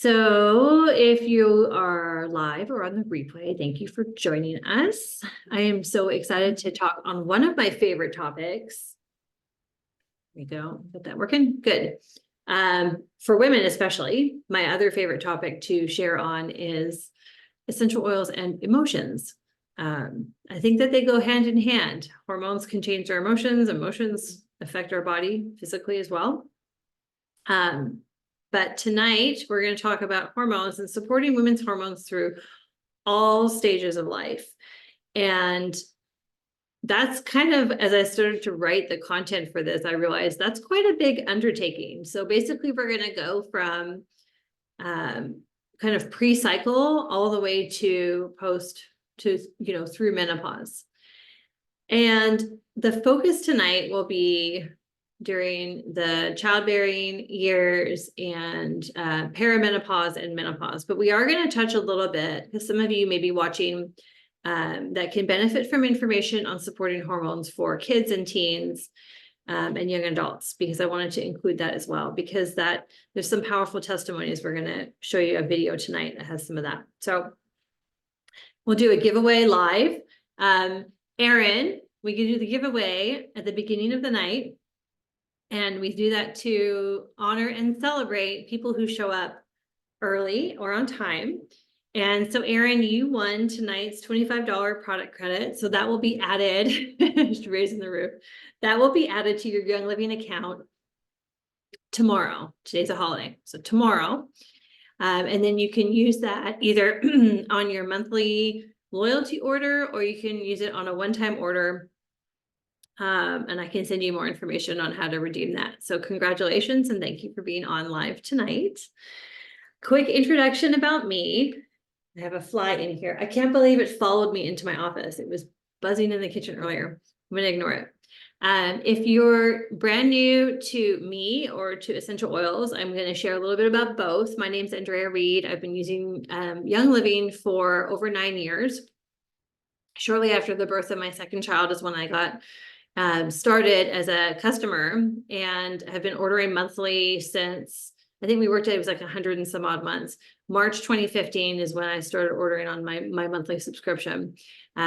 So if you are live or on the replay, thank you for joining us. I am so excited to talk on one of my favorite topics. There we go, get that working, good. For women especially, my other favorite topic to share on is essential oils and emotions. I think that they go hand in hand. Hormones can change our emotions, emotions affect our body physically as well. But tonight we're going to talk about hormones and supporting women's hormones through all stages of life. And that's kind of, as I started to write the content for this, I realized that's quite a big undertaking. So basically we're going to go from kind of pre-cycle all the way to post to, through menopause. And the focus tonight will be during the childbearing years and perimenopause and menopause. But we are going to touch a little bit, because some of you may be watching that can benefit from information on supporting hormones for kids and teens and young adults, because I wanted to include that as well, because there's some powerful testimonies. We're going to show you a video tonight that has some of that. So we'll do a giveaway live. Erin, we can do the giveaway at the beginning of the night. And we do that to honor and celebrate people who show up early or on time. And so Erin, you won tonight's $25 product credit. So that will be added, raising the roof. That will be added to your Young Living account tomorrow. Today's a holiday, so tomorrow. And then you can use that either on your monthly loyalty order, or you can use it on a one-time order. And I can send you more information on how to redeem that. So congratulations and thank you for being on live tonight. Quick introduction about me. I have a fly in here. I can't believe it followed me into my office. It was buzzing in the kitchen earlier. I'm going to ignore it. If you're brand new to me or to essential oils, I'm going to share a little bit about both. My name's Andrea Reed. I've been using Young Living for over 9 years. Shortly after the birth of my second child is when I got started as a customer, and have been ordering monthly since, I think we worked at, it was like 100 and some odd months. March 2015 is when I started ordering on my monthly subscription.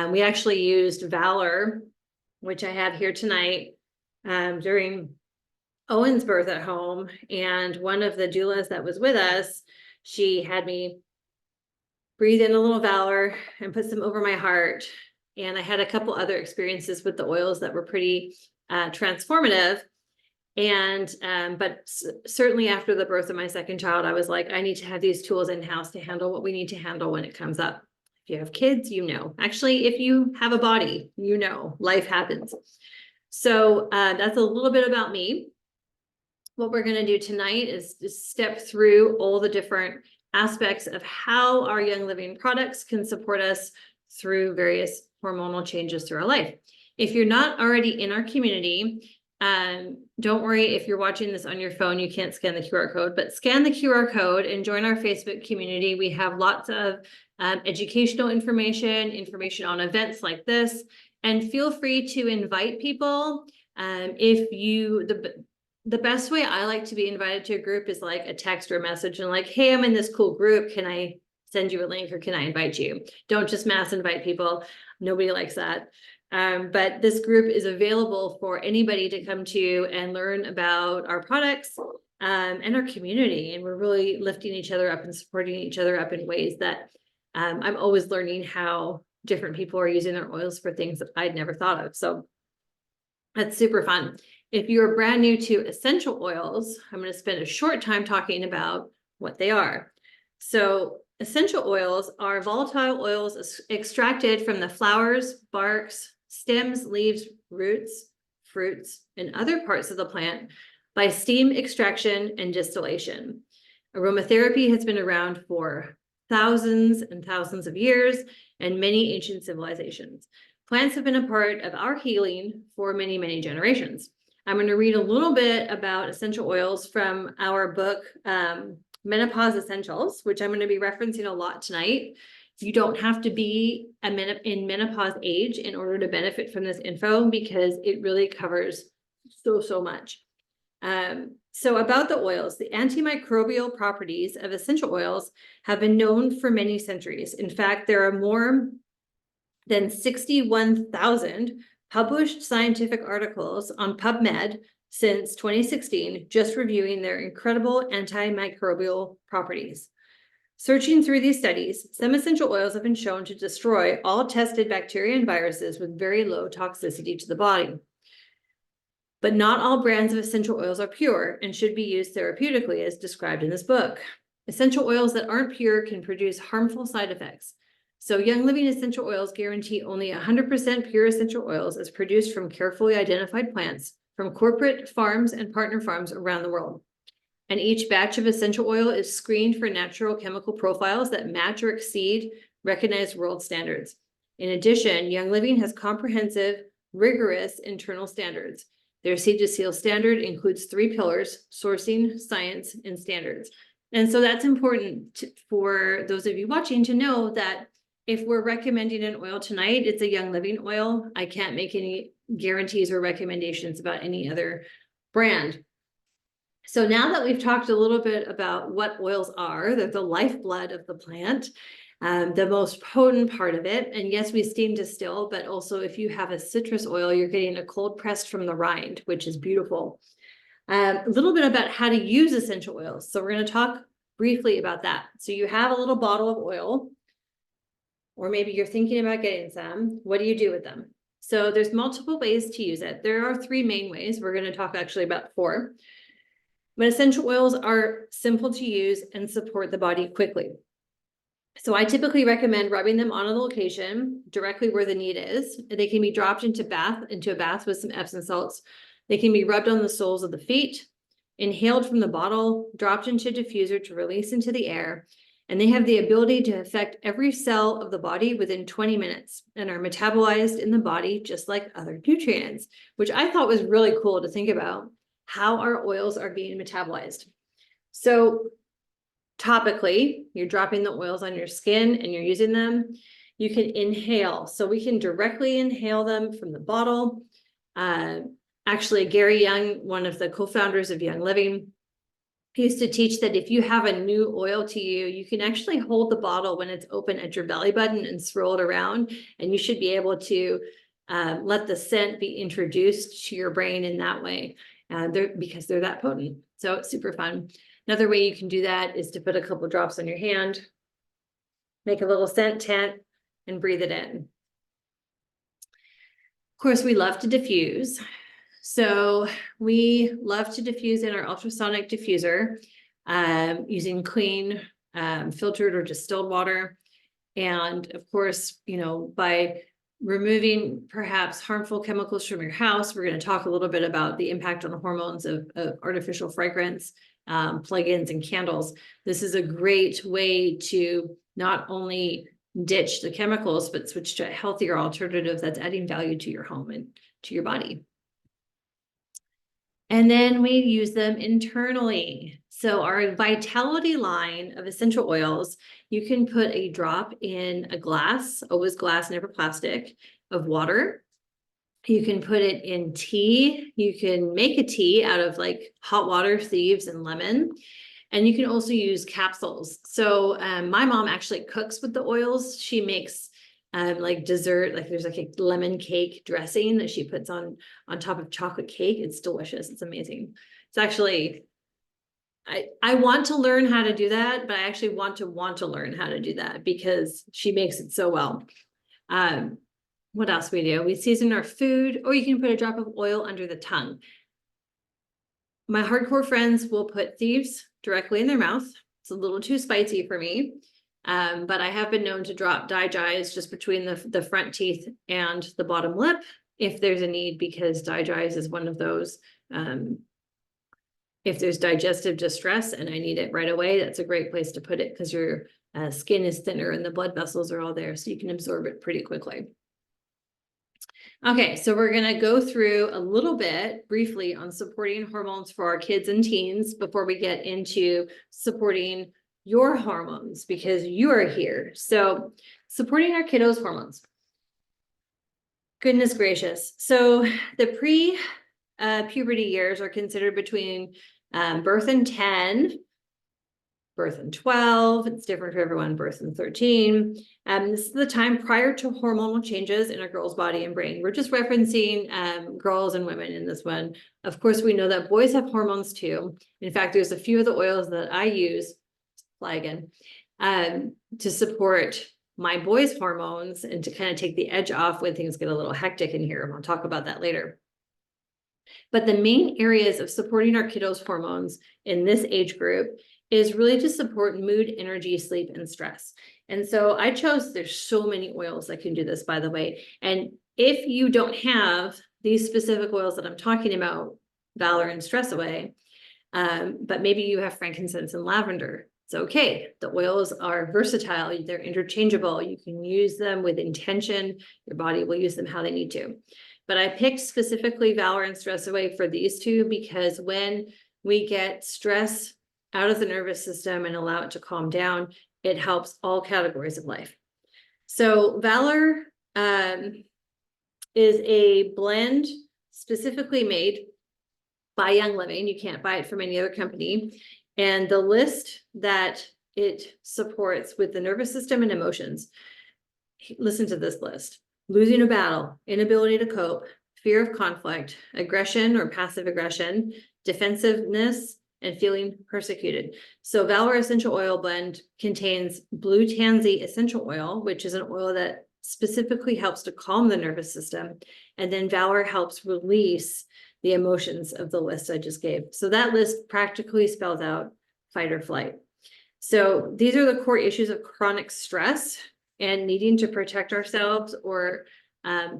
We actually used Valor, which I have here tonight, during Owen's birth at home. And one of the doulas that was with us, she had me breathe in a little Valor and put some over my heart. And I had a couple other experiences with the oils that were pretty transformative. And but certainly after the birth of my second child, I was like, I need to have these tools in-house to handle what we need to handle when it comes up. If you have kids, actually, if you have a body, life happens. So that's a little bit about me. What we're going to do tonight is step through all the different aspects of how our Young Living products can support us through various hormonal changes through our life. If you're not already in our community, don't worry if you're watching this on your phone, you can't scan the QR code, but scan the QR code and join our Facebook community. We have lots of educational information on events like this, and feel free to invite people. The best way I like to be invited to a group is like a text or a message and like, hey, I'm in this cool group. Can I send you a link or can I invite you? Don't just mass invite people. Nobody likes that. But this group is available for anybody to come to and learn about our products and our community. And we're really lifting each other up and supporting each other up in ways that I'm always learning how different people are using their oils for things that I'd never thought of. So that's super fun. If you're brand new to essential oils, I'm going to spend a short time talking about what they are. So essential oils are volatile oils extracted from the flowers, barks, stems, leaves, roots, fruits, and other parts of the plant by steam extraction and distillation. Aromatherapy has been around for thousands and thousands of years and many ancient civilizations. Plants have been a part of our healing for many, many generations. I'm going to read a little bit about essential oils from our book, Menopause Essentials, which I'm going to be referencing a lot tonight. You don't have to be in menopause age in order to benefit from this info, because it really covers so much. So about the oils, the antimicrobial properties of essential oils have been known for many centuries. In fact, there are more than 61,000 published scientific articles on PubMed since 2016, just reviewing their incredible antimicrobial properties. Searching through these studies, some essential oils have been shown to destroy all tested bacteria and viruses with very low toxicity to the body. But not all brands of essential oils are pure and should be used therapeutically as described in this book. Essential oils that aren't pure can produce harmful side effects. So Young Living essential oils guarantee only 100% pure essential oils as produced from carefully identified plants from corporate farms and partner farms around the world. And each batch of essential oil is screened for natural chemical profiles that match or exceed recognized world standards. In addition, Young Living has comprehensive, rigorous internal standards. Their Seed to Seal standard includes 3 pillars: sourcing, science, and standards. And so that's important for those of you watching to know that if we're recommending an oil tonight, it's a Young Living oil. I can't make any guarantees or recommendations about any other brand. So now that we've talked a little bit about what oils are, they're the lifeblood of the plant, the most potent part of it. And yes, we steam distill, but also if you have a citrus oil, you're getting a cold pressed from the rind, which is beautiful. A little bit about how to use essential oils. So we're going to talk briefly about that. So you have a little bottle of oil, or maybe you're thinking about getting some. What do you do with them? So there's multiple ways to use it. There are 3 main ways. We're going to talk actually about 4. But essential oils are simple to use and support the body quickly. So I typically recommend rubbing them on a location directly where the need is. They can be dropped into a bath with some Epsom salts. They can be rubbed on the soles of the feet, inhaled from the bottle, dropped into a diffuser to release into the air. And they have the ability to affect every cell of the body within 20 minutes and are metabolized in the body just like other nutrients, which I thought was really cool to think about how our oils are being metabolized. So topically, you're dropping the oils on your skin and you're using them. You can inhale. So we can directly inhale them from the bottle. Actually, Gary Young, one of the co-founders of Young Living, used to teach that if you have a new oil to you can actually hold the bottle when it's open at your belly button and swirl it around, and you should be able to let the scent be introduced to your brain in that way, because they're that potent. So it's super fun. Another way you can do that is to put a couple drops on your hand, make a little scent tent, and breathe it in. Of course, we love to diffuse. So we love to diffuse in our ultrasonic diffuser using clean, filtered or distilled water. And of course, by removing perhaps harmful chemicals from your house, we're going to talk a little bit about the impact on the hormones of artificial fragrance, plugins, and candles. This is a great way to not only ditch the chemicals, but switch to a healthier alternative that's adding value to your home and to your body. And then we use them internally. So our Vitality line of essential oils, you can put a drop in a glass, always glass, never plastic, of water. You can put it in tea. You can make a tea out of like hot water, thieves, and lemon. And you can also use capsules. So my mom actually cooks with the oils. She makes like dessert, like there's like a lemon cake dressing that she puts on top of chocolate cake. It's delicious. It's amazing. It's actually, I want to learn how to do that, but I actually want to learn how to do that because she makes it so well. What else we do? We season our food, or you can put a drop of oil under the tongue. My hardcore friends will put thieves directly in their mouth. It's a little too spicy for me. But I have been known to drop DiGize just between the front teeth and the bottom lip if there's a need, because DiGize is one of those, if there's digestive distress and I need it right away, that's a great place to put it because your skin is thinner and the blood vessels are all there, so you can absorb it pretty quickly. Okay, so we're going to go through a little bit briefly on supporting hormones for our kids and teens before we get into supporting your hormones, because you are here. So supporting our kiddos' hormones. Goodness gracious. So the pre-puberty years are considered between Birth in 10, birth in 12, it's different for everyone, birth in 13. This is the time prior to hormonal changes in a girl's body and brain. We're just referencing girls and women in this one. Of course, we know that boys have hormones too. In fact, there's a few of the oils that I use, flagon, to support my boys' hormones and to kind of take the edge off when things get a little hectic in here. And I'll talk about that later. But the main areas of supporting our kiddos' hormones in this age group is really to support mood, energy, sleep, and stress. And so I chose, there's so many oils that can do this, by the way. And if you don't have these specific oils that I'm talking about, Valor and Stress Away, but maybe you have frankincense and lavender, it's okay. The oils are versatile, they're interchangeable. You can use them with intention. Your body will use them how they need to. But I picked specifically Valor and Stress Away for these two because when we get stress out of the nervous system and allow it to calm down, it helps all categories of life. So Valor is a blend specifically made by Young Living. You can't buy it from any other company. And the list that it supports with the nervous system and emotions, listen to this list: losing a battle, inability to cope, fear of conflict, aggression or passive aggression, defensiveness, and feeling persecuted. So Valor Essential Oil Blend contains blue tansy essential oil, which is an oil that specifically helps to calm the nervous system. And then Valor helps release the emotions of the list I just gave. So that list practically spells out fight or flight. So these are the core issues of chronic stress and needing to protect ourselves or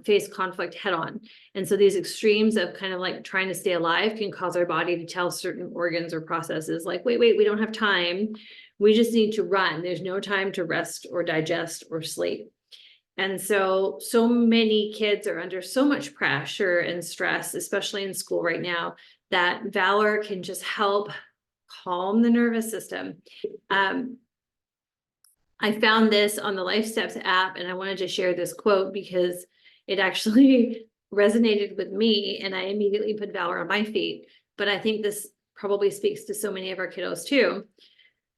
face conflict head on. And so these extremes of kind of like trying to stay alive can cause our body to tell certain organs or processes like, wait, we don't have time. We just need to run. There's no time to rest or digest or sleep. And so many kids are under so much pressure and stress, especially in school right now, that Valor can just help calm the nervous system. I found this on the Life Steps app, and I wanted to share this quote because it actually resonated with me, and I immediately put Valor on my feet. But I think this probably speaks to so many of our kiddos too.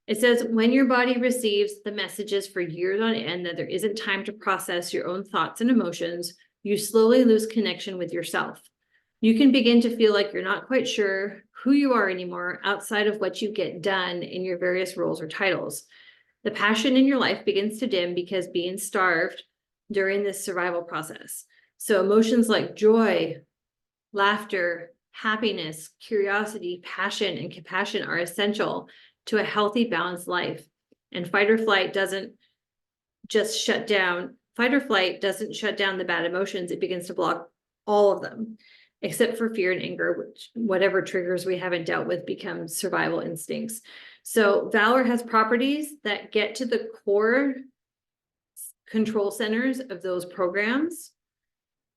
It says, when your body receives the messages for years on end that there isn't time to process your own thoughts and emotions, you slowly lose connection with yourself. You can begin to feel like you're not quite sure who you are anymore outside of what you get done in your various roles or titles. The passion in your life begins to dim because being starved during this survival process. So emotions like joy, laughter, happiness, curiosity, passion, and compassion are essential to a healthy, balanced life. And fight or flight doesn't shut down the bad emotions. It begins to block all of them, except for fear and anger, which whatever triggers we haven't dealt with become survival instincts. So Valor has properties that get to the core control centers of those programs,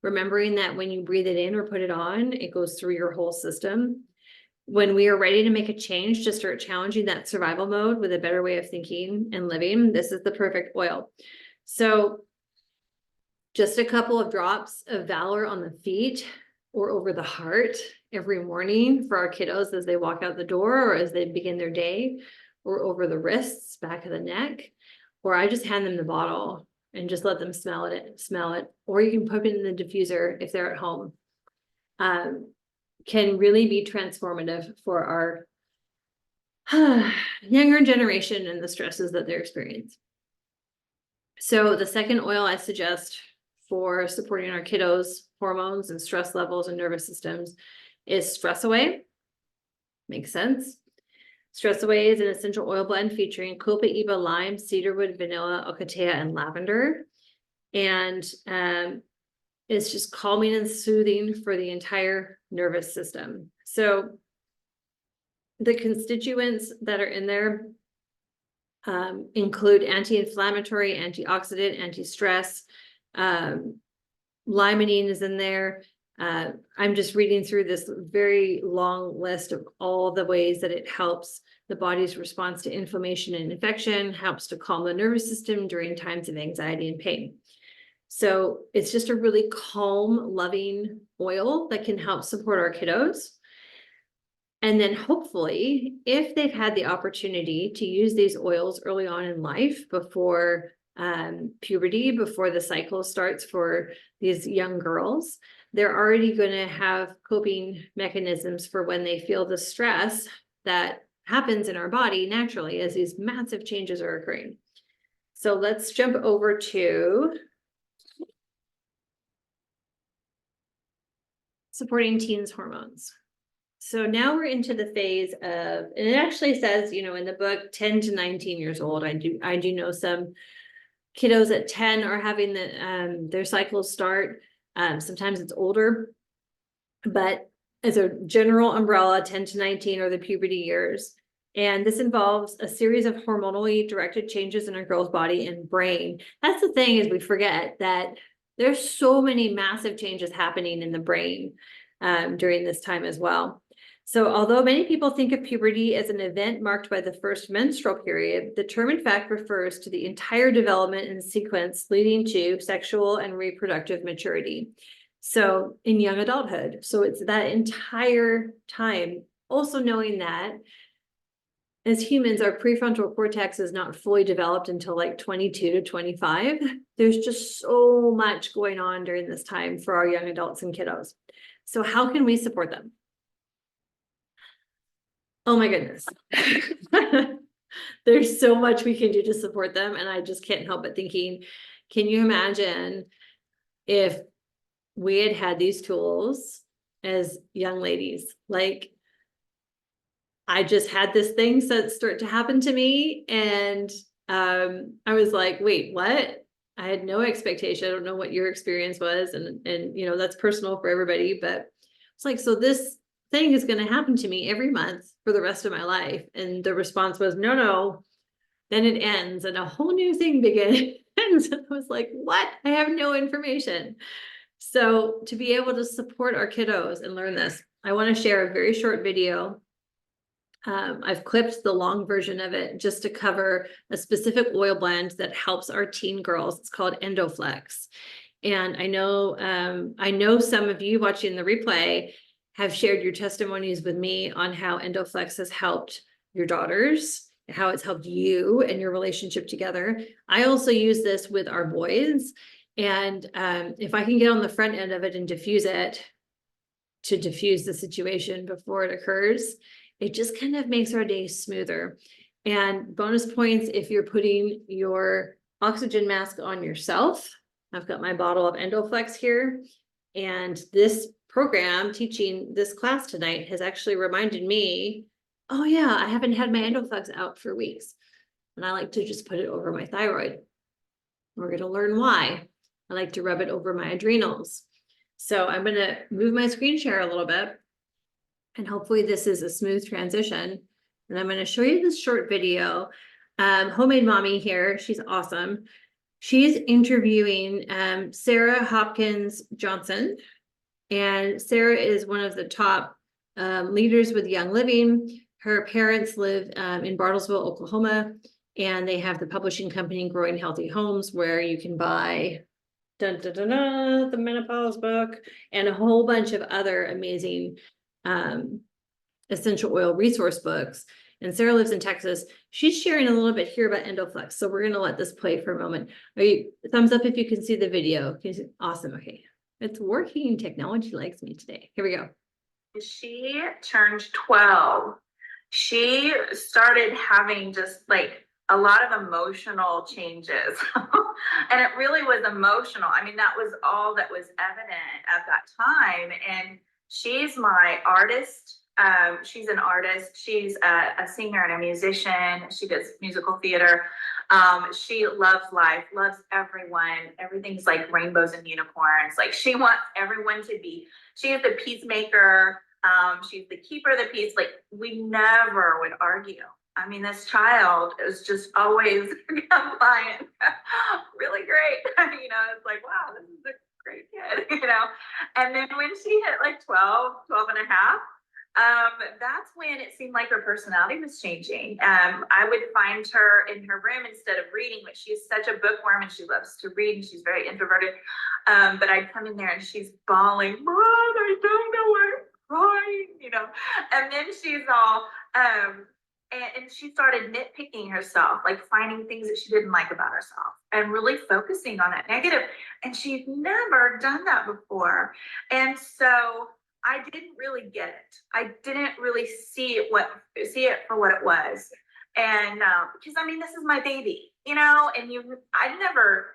remembering that when you breathe it in or put it on, it goes through your whole system. When we are ready to make a change to start challenging that survival mode with a better way of thinking and living, this is the perfect oil. So just a couple of drops of Valor on the feet or over the heart every morning for our kiddos as they walk out the door or as they begin their day, or over the wrists, back of the neck, or I just hand them the bottle and just let them smell it, or you can put it in the diffuser if they're at home. Can really be transformative for our younger generation and the stresses that they're experiencing. So the second oil I suggest for supporting our kiddos' hormones and stress levels and nervous systems is Stress Away. Makes sense. Stress Away is an essential oil blend featuring copaiba, lime, cedarwood, vanilla, ocotea, and lavender. And it's just calming and soothing for the entire nervous system. So the constituents that are in there include anti-inflammatory, antioxidant, anti-stress. Limonene is in there. I'm just reading through this very long list of all the ways that it helps the body's response to inflammation and infection, helps to calm the nervous system during times of anxiety and pain. So it's just a really calm, loving oil that can help support our kiddos. And then hopefully, if they've had the opportunity to use these oils early on in life before puberty, before the cycle starts for these young girls, they're already going to have coping mechanisms for when they feel the stress that happens in our body naturally as these massive changes are occurring. So let's jump over to supporting teens' hormones. So now we're into the phase of, and it actually says, you know, in the book, 10 to 19 years old. I do know some kiddos at 10 are having their cycles start. Sometimes it's older, but as a general umbrella, 10 to 19 are the puberty years. And this involves a series of hormonally directed changes in a girl's body and brain. That's the thing, is we forget that there's so many massive changes happening in the brain during this time as well. So although many people think of puberty as an event marked by the first menstrual period, the term in fact refers to the entire development and sequence leading to sexual and reproductive maturity. So in young adulthood, so it's that entire time. Also knowing that as humans, our prefrontal cortex is not fully developed until like 22 to 25. There's just so much going on during this time for our young adults and kiddos. So how can we support them? Oh my goodness. There's so much we can do to support them. And I just can't help but thinking, can you imagine if we had had these tools as young ladies? Like, I just had this thing start to happen to me. And I was like, wait, what? I had no expectation. I don't know what your experience was. And you know, that's personal for everybody, but it's like, so this thing is going to happen to me every month for the rest of my life. And the response was, no, then it ends and a whole new thing begins. And I was like, what? I have no information. So to be able to support our kiddos and learn this, I want to share a very short video. I've clipped the long version of it just to cover a specific oil blend that helps our teen girls. It's called Endoflex. And I know some of you watching the replay have shared your testimonies with me on how Endoflex has helped your daughters, how it's helped you and your relationship together. I also use this with our boys. And if I can get on the front end of it and diffuse it to diffuse the situation before it occurs, it just kind of makes our day smoother. And bonus points if you're putting your oxygen mask on yourself. I've got my bottle of Endoflex here. And this program teaching this class tonight has actually reminded me, oh yeah, I haven't had my Endoflex out for weeks. And I like to just put it over my thyroid. We're going to learn why. I like to rub it over my adrenals. So I'm going to move my screen share a little bit. And hopefully this is a smooth transition. And I'm going to show you this short video. Homemade Mommy here, she's awesome. She's interviewing Sarah Hopkins Johnson. And Sarah is one of the top leaders with Young Living. Her parents live in Bartlesville, Oklahoma, and they have the publishing company Growing Healthy Homes, where you can buy the menopause book and a whole bunch of other amazing essential oil resource books. And Sarah lives in Texas. She's sharing a little bit here about Endoflex. So we're going to let this play for a moment. Are you thumbs up if you can see the video? Can you see? Awesome. Okay. It's working. Technology likes me today. Here we go. She turned 12. She started having just like a lot of emotional changes. And it really was emotional. I mean, that was all that was evident at that time. And she's my artist. She's an artist. She's a singer and a musician. She does musical theater. She loves life, loves everyone. Everything's like rainbows and unicorns. Like she wants everyone to be, she is the peacemaker. She's the keeper of the peace. Like we never would argue. I mean, this child is just always compliant, really great. You know, it's like, wow, this is a great kid, you know? And then when she hit like 12 and a half, that's when it seemed like her personality was changing. I would find her in her room instead of reading, but she's such a bookworm and she loves to read and she's very introverted. But I'd come in there and she's bawling, Mom, I don't know crying, you know, and then she's all, and she started nitpicking herself, like finding things that she didn't like about herself and really focusing on that negative. And she'd never done that before. And so I didn't really get it. I didn't really see it for what it was. And because I mean, this is my baby, you know, and I never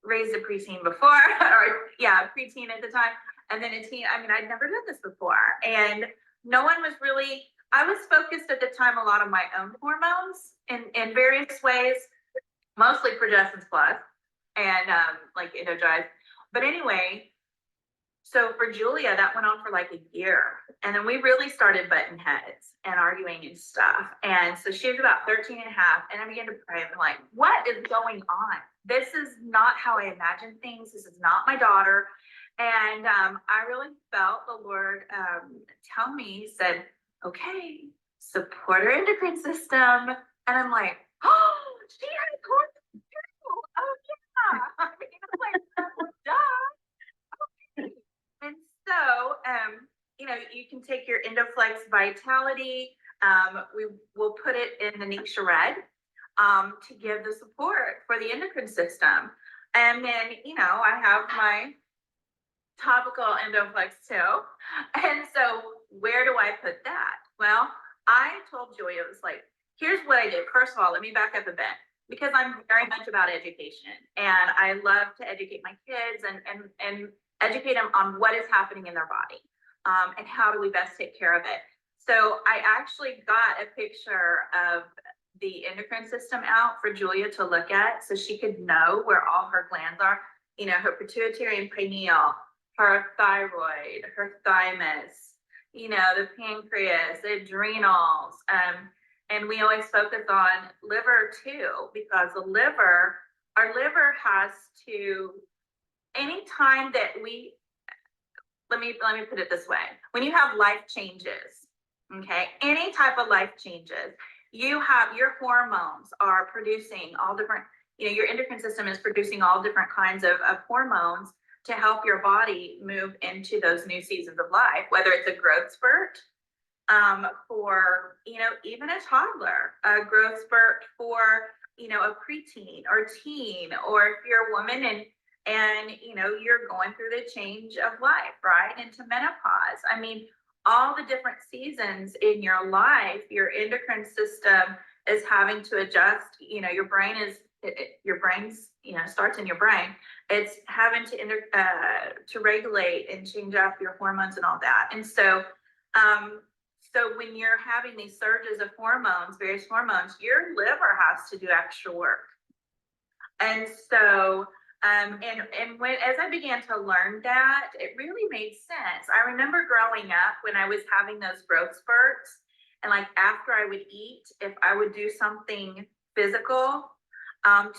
raised a preteen before, or yeah, preteen at the time, and then a teen. I mean, I'd never done this before, and no one was really. I was focused at the time a lot on my own hormones in various ways, mostly progestin plus and like Energize. But anyway, so for Julia, that went on for like a year. And then we really started butting heads and arguing and stuff. And so she was about 13 and a half. And I began to pray. I'm like, what is going on? This is not how I imagined things. This is not my daughter. And I really felt the Lord tell me, he said, okay, support her endocrine system. And I'm like, oh, she has hormones too. Oh, yeah. I mean, I'm like, well, duh. Okay. And so, you know, you can take your Endoflex Vitality. We will put it in the Nixia Red to give the support for the endocrine system. And then, you know, I have my topical Endoflex too. And so where do I put that? Well, I told Julia, it was like, here's what I did. First of all, let me back up a bit, because I'm very much about education and I love to educate my kids and educate them on what is happening in their body and how do we best take care of it. So I actually got a picture of the endocrine system out for Julia to look at so she could know where all her glands are, you know, her pituitary and pineal, her thyroid, her thymus, you know, the pancreas, the adrenals. And we always focus on liver too, because our liver has to, anytime that let me put it this way. When you have life changes, okay, any type of life changes, your hormones are producing all different, you know, your endocrine system is producing all different kinds of hormones to help your body move into those new seasons of life, whether it's a growth spurt for, you know, even a toddler, a growth spurt for, you know, a preteen or teen, or if you're a woman and you know, you're going through the change of life, right, into menopause. I mean, all the different seasons in your life, your endocrine system is having to adjust. You know, your brain's, you know, starts in your brain. It's having to regulate and change up your hormones and all that. And so, so when you're having these surges of hormones, various hormones, your liver has to do extra work. And so, and when, as I began to learn that, it really made sense. I remember growing up when I was having those growth spurts, and like after I would eat, if I would do something physical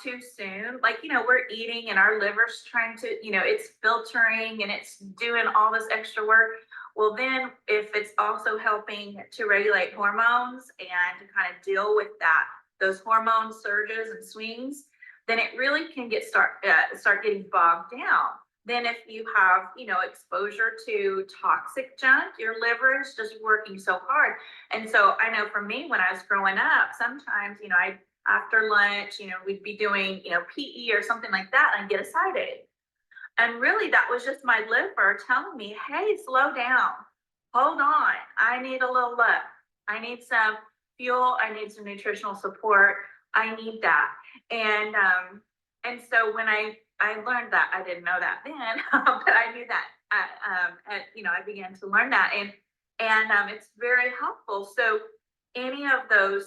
too soon, like, you know, we're eating and our liver's trying to, you know, it's filtering and it's doing all this extra work. Well, then if it's also helping to regulate hormones and to kind of deal with that, those hormone surges and swings, then it really can start getting bogged down. Then if you have, you know, exposure to toxic junk, your liver is just working so hard. And so I know for me, when I was growing up, sometimes, you know, after lunch, you know, we'd be doing, you know, PE or something like that, and I'd get a side ache. And really that was just my liver telling me, hey, slow down, hold on, I need a little look, I need some fuel, I need some nutritional support, I need that. And so when I learned that, I didn't know that then, but I knew that you know, I began to learn that, and it's very helpful. So any of those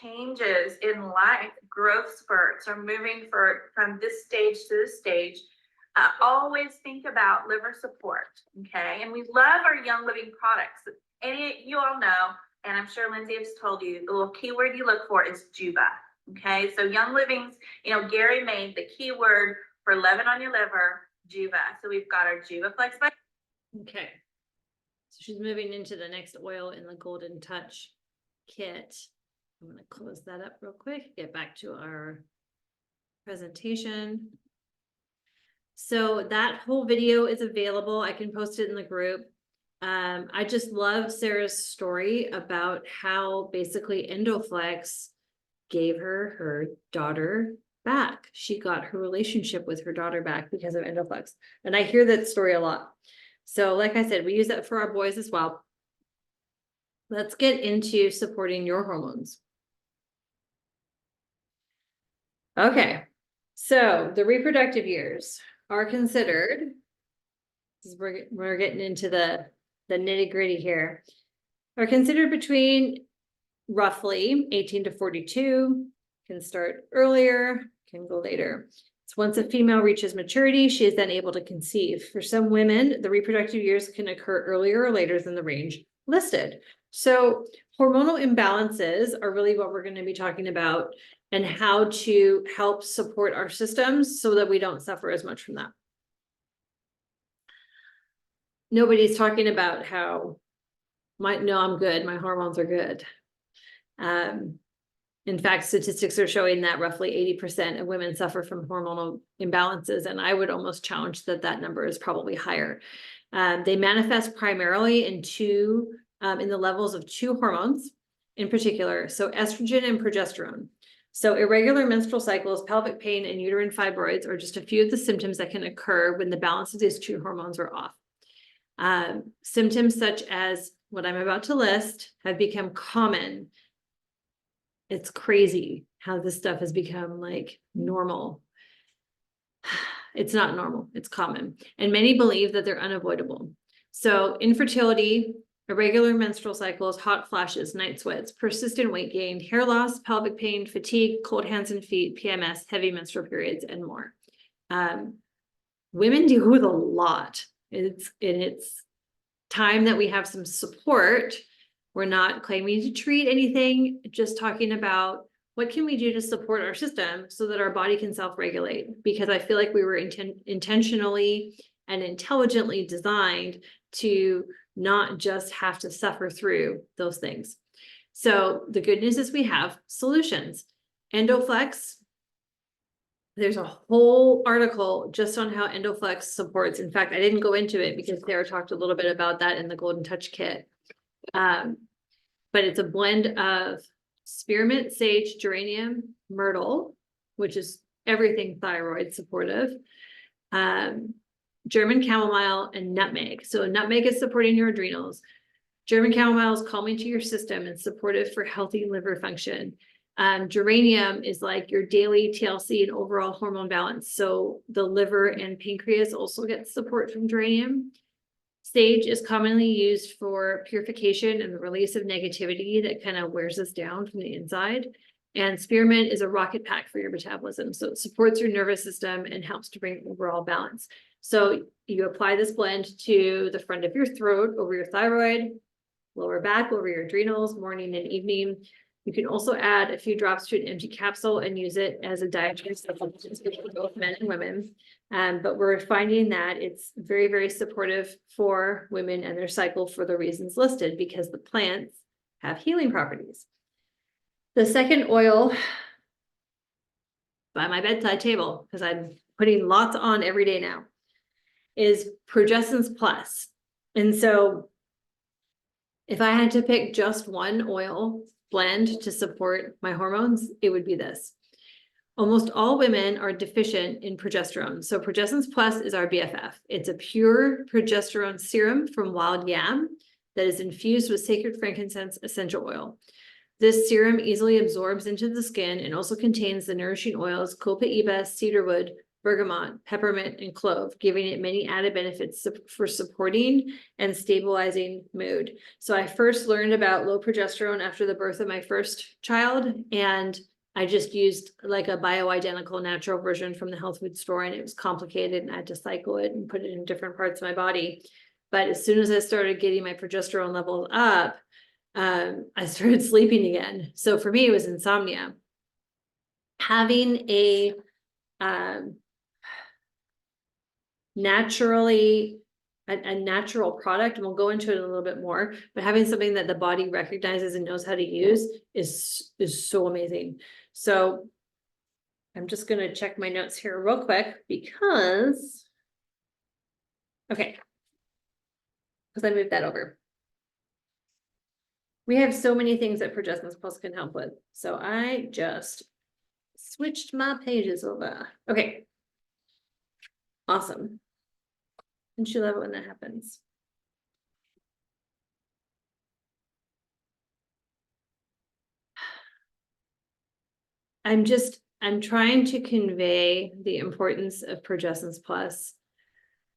changes in life, growth spurts, or moving from this stage to this stage, always think about liver support. Okay, and we love our Young Living products. And you all know, and I'm sure Lindsay has told you, the little keyword you look for is Juba. Okay, so Young Living's, you know, Gary made the keyword for loving on your liver, Juba. So we've got our Juba Flex. Okay. So she's moving into the next oil in the Golden Touch kit. I'm going to close that up real quick, get back to our presentation. So that whole video is available. I can post it in the group. I just love Sarah's story about how basically Endoflex gave her daughter back. She got her relationship with her daughter back because of Endoflex. And I hear that story a lot. So like I said, we use that for our boys as well. Let's get into supporting your hormones. Okay, so the reproductive years are considered, we're getting into the nitty gritty here, are considered between roughly 18 to 42, can start earlier, can go later. It's once a female reaches maturity, she is then able to conceive. For some women, the reproductive years can occur earlier or later than the range listed. So hormonal imbalances are really what we're going to be talking about and how to help support our systems so that we don't suffer as much from that. Nobody's talking about how no, I'm good, my hormones are good. In fact, statistics are showing that roughly 80% of women suffer from hormonal imbalances, and I would almost challenge that number is probably higher. They manifest primarily in the levels of two hormones in particular, so estrogen and progesterone. So irregular menstrual cycles, pelvic pain, and uterine fibroids are just a few of the symptoms that can occur when the balance of these two hormones are off. Symptoms such as what I'm about to list have become common. It's crazy how this stuff has become like normal. It's not normal, it's common. And many believe that they're unavoidable. So infertility, irregular menstrual cycles, hot flashes, night sweats, persistent weight gain, hair loss, pelvic pain, fatigue, cold hands and feet, PMS, heavy menstrual periods, and more. Women deal with a lot. It's time that we have some support. We're not claiming to treat anything, just talking about what can we do to support our system so that our body can self-regulate, because I feel like we were intentionally and intelligently designed to not just have to suffer through those things. So the good news is we have solutions. Endoflex, there's a whole article just on how Endoflex supports. In fact, I didn't go into it because Sarah talked a little bit about that in the Golden Touch kit. But it's a blend of spearmint, sage, geranium, myrtle, which is everything thyroid supportive, German chamomile, and nutmeg. So nutmeg is supporting your adrenals. German chamomile is calming to your system and supportive for healthy liver function. Geranium is like your daily TLC and overall hormone balance. So the liver and pancreas also get support from geranium. Sage is commonly used for purification and the release of negativity that kind of wears us down from the inside. And spearmint is a rocket pack for your metabolism. So it supports your nervous system and helps to bring overall balance. So you apply this blend to the front of your throat, over your thyroid, lower back, over your adrenals, morning and evening. You can also add a few drops to an empty capsule and use it as a dietary supplement for both men and women. But we're finding that it's very, very supportive for women and their cycle for the reasons listed, because the plants have healing properties. The second oil by my bedside table, because I'm putting lots on every day now, is Progessence Plus. And so if I had to pick just one oil blend to support my hormones, it would be this. Almost all women are deficient in progesterone. So Progessence Plus is our BFF. It's a pure progesterone serum from wild yam that is infused with sacred frankincense essential oil. This serum easily absorbs into the skin and also contains the nourishing oils Copa ibis, cedarwood, bergamot, peppermint, and clove, giving it many added benefits for supporting and stabilizing mood. So I first learned about low progesterone after the birth of my first child, and I just used like a bioidentical natural version from the health food store, and it was complicated and I had to cycle it and put it in different parts of my body. But as soon as I started getting my progesterone levels up, I started sleeping again. So for me, it was insomnia. Having a natural product, and we'll go into it a little bit more, but having something that the body recognizes and knows how to use is so amazing. So I'm just going to check my notes here real quick because, okay. because I moved that over. We have so many things that Progestins Plus can help with, so I just switched my pages over. Okay. Awesome. And you love it when that happens. I'm trying to convey the importance of Progestins Plus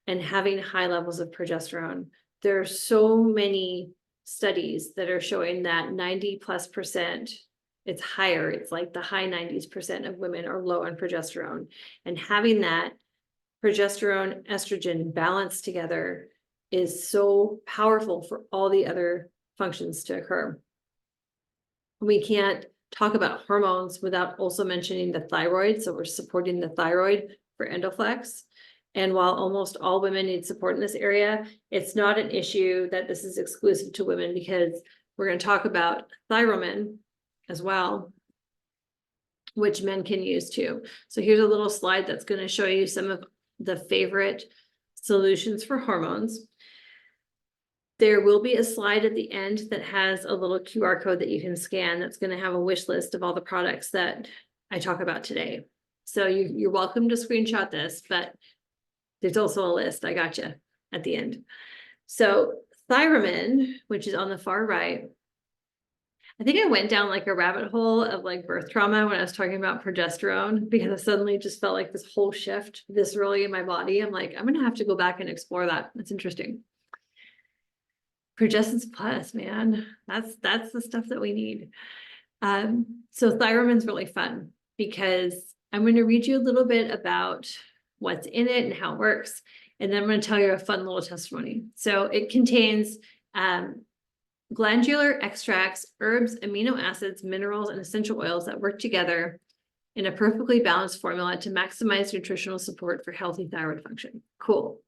and having high levels of progesterone. There are so many studies that are showing that 90+%, it's higher, it's like the high 90s% of women are low on progesterone. And having that progesterone estrogen balance together is so powerful for all the other functions to occur. We can't talk about hormones without also mentioning the thyroid. So we're supporting the thyroid for Endoflex. And while almost all women need support in this area, it's not an issue that this is exclusive to women, because we're going to talk about Thyromin as well, which men can use too. So here's a little slide that's going to show you some of the favorite solutions for hormones. There will be a slide at the end that has a little QR code that you can scan that's going to have a wish list of all the products that I talk about today. So you're welcome to screenshot this, but there's also a list. I got you at the end. So Thyromin, which is on the far right, I think I went down like a rabbit hole of like birth trauma when I was talking about progesterone, because I suddenly just felt like this whole shift viscerally in my body. I'm like, I'm going to have to go back and explore that. That's interesting. Progestins Plus, man, that's the stuff that we need. So Thyromin's really fun because I'm going to read you a little bit about what's in it and how it works. And then I'm going to tell you a fun little testimony. So it contains glandular extracts, herbs, amino acids, minerals, and essential oils that work together in a perfectly balanced formula to maximize nutritional support for healthy thyroid function. Cool.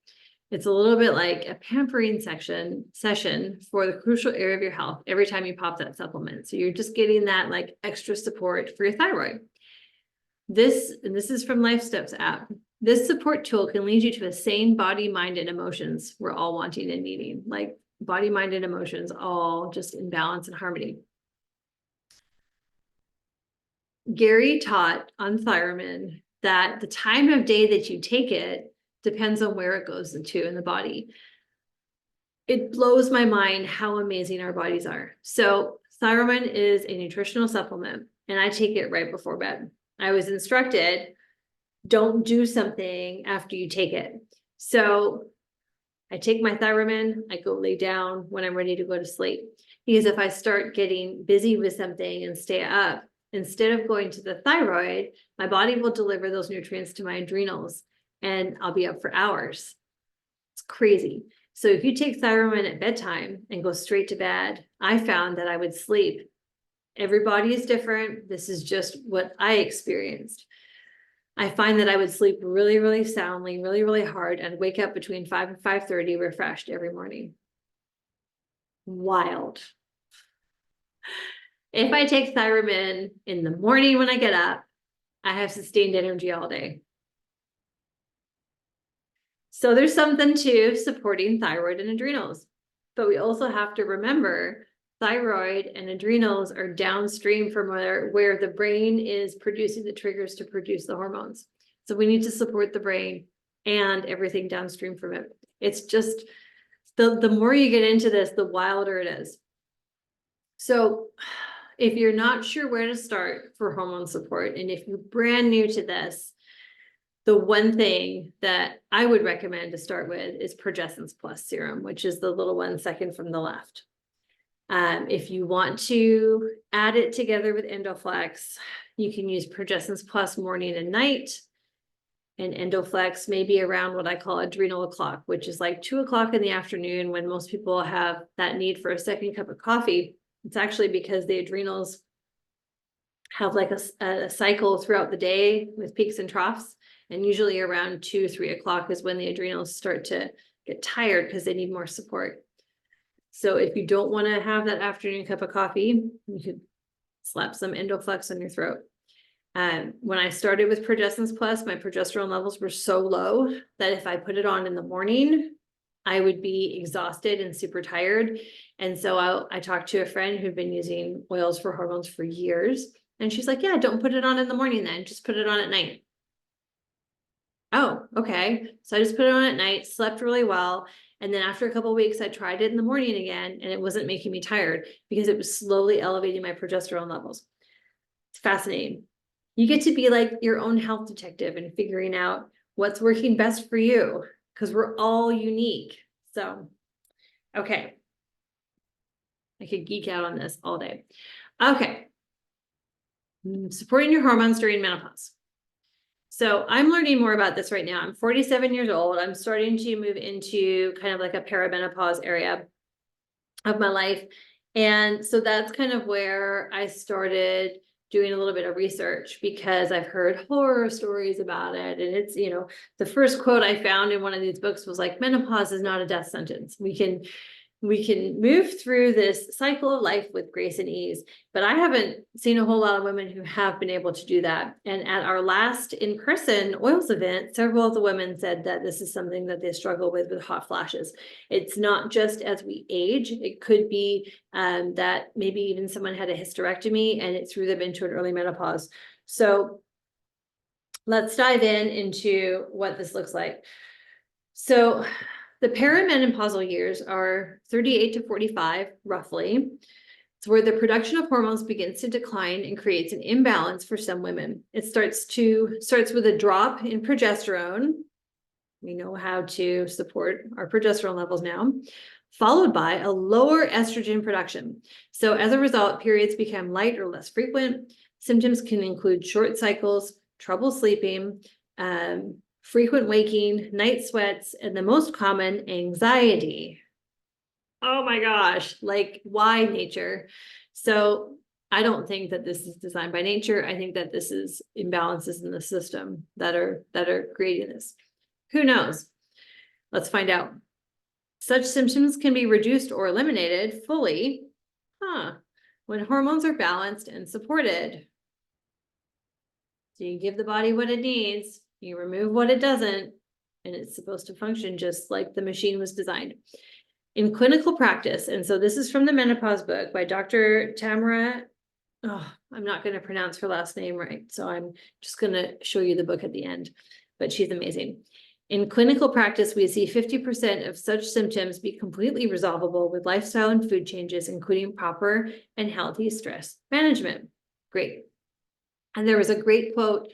It's a little bit like a pampering session for the crucial area of your health every time you pop that supplement. So you're just getting that like extra support for your thyroid. This is from LifeSteps app. This support tool can lead you to a sane body, mind, and emotions we're all wanting and needing. Like body, mind, and emotions all just in balance and harmony. Gary taught on Thyromin that the time of day that you take it depends on where it goes into in the body. It blows my mind how amazing our bodies are. So Thyromin is a nutritional supplement, and I take it right before bed. I was instructed, don't do something after you take it. So I take my Thyromin, I go lay down when I'm ready to go to sleep. Because if I start getting busy with something and stay up, instead of going to the thyroid, my body will deliver those nutrients to my adrenals, and I'll be up for hours. It's crazy. So if you take Thyromin at bedtime and go straight to bed, I found that I would sleep. Everybody is different. This is just what I experienced. I find that I would sleep really, really soundly, really, really hard, and wake up between 5 and 5:30 refreshed every morning. Wild. If I take Thyromin in the morning when I get up, I have sustained energy all day. So there's something to supporting thyroid and adrenals, but we also have to remember thyroid and adrenals are downstream from where the brain is producing the triggers to produce the hormones. So we need to support the brain and everything downstream from it. It's just, the more you get into this, the wilder it is. So if you're not sure where to start for hormone support, and if you're brand new to this, the one thing that I would recommend to start with is Progestins Plus serum, which is the little one second from the left. If you want to add it together with Endoflex, you can use Progestins Plus morning and night, and Endoflex maybe around what I call adrenal o'clock, which is like 2 o'clock in the afternoon when most people have that need for a second cup of coffee. It's actually because the adrenals have like a cycle throughout the day with peaks and troughs. And usually around 2, 3 o'clock is when the adrenals start to get tired because they need more support. So if you don't want to have that afternoon cup of coffee, you could slap some Endoflex on your throat. When I started with Progestins Plus, my progesterone levels were so low that if I put it on in the morning, I would be exhausted and super tired. And so I talked to a friend who'd been using oils for hormones for years. And she's like, yeah, don't put it on in the morning then, just put it on at night. Oh, okay. So I just put it on at night, slept really well. And then after a couple of weeks, I tried it in the morning again, and it wasn't making me tired because it was slowly elevating my progesterone levels. It's fascinating. You get to be like your own health detective and figuring out what's working best for you, because we're all unique. So, okay. I could geek out on this all day. Okay. Supporting your hormones during menopause. So I'm learning more about this right now. I'm 47 years old. I'm starting to move into kind of like a perimenopause area of my life. And so that's kind of where I started doing a little bit of research, because I've heard horror stories about it. And it's, the first quote I found in one of these books was like, menopause is not a death sentence. We can move through this cycle of life with grace and ease. But I haven't seen a whole lot of women who have been able to do that. And at our last in-person oils event, several of the women said that this is something that they struggle with hot flashes. It's not just as we age. It could be that maybe even someone had a hysterectomy and it threw them into an early menopause. So let's dive into what this looks like. So the perimenopausal years are 38 to 45, roughly. It's where the production of hormones begins to decline and creates an imbalance for some women. It starts with a drop in progesterone. We know how to support our progesterone levels now, followed by a lower estrogen production. So as a result, periods become light or less frequent. Symptoms can include short cycles, trouble sleeping, frequent waking, night sweats, and the most common, anxiety. Oh my gosh, like why nature? So I don't think that this is designed by nature. I think that this is imbalances in the system that are creating this. Who knows? Let's find out. Such symptoms can be reduced or eliminated fully, when hormones are balanced and supported. So you give the body what it needs, you remove what it doesn't, and it's supposed to function just like the machine was designed. In clinical practice, and so this is from the menopause book by Dr. Tamara, I'm not going to pronounce her last name right, so I'm just going to show you the book at the end, but she's amazing. In clinical practice, we see 50% of such symptoms be completely resolvable with lifestyle and food changes, including proper and healthy stress management. Great. And there was a great quote,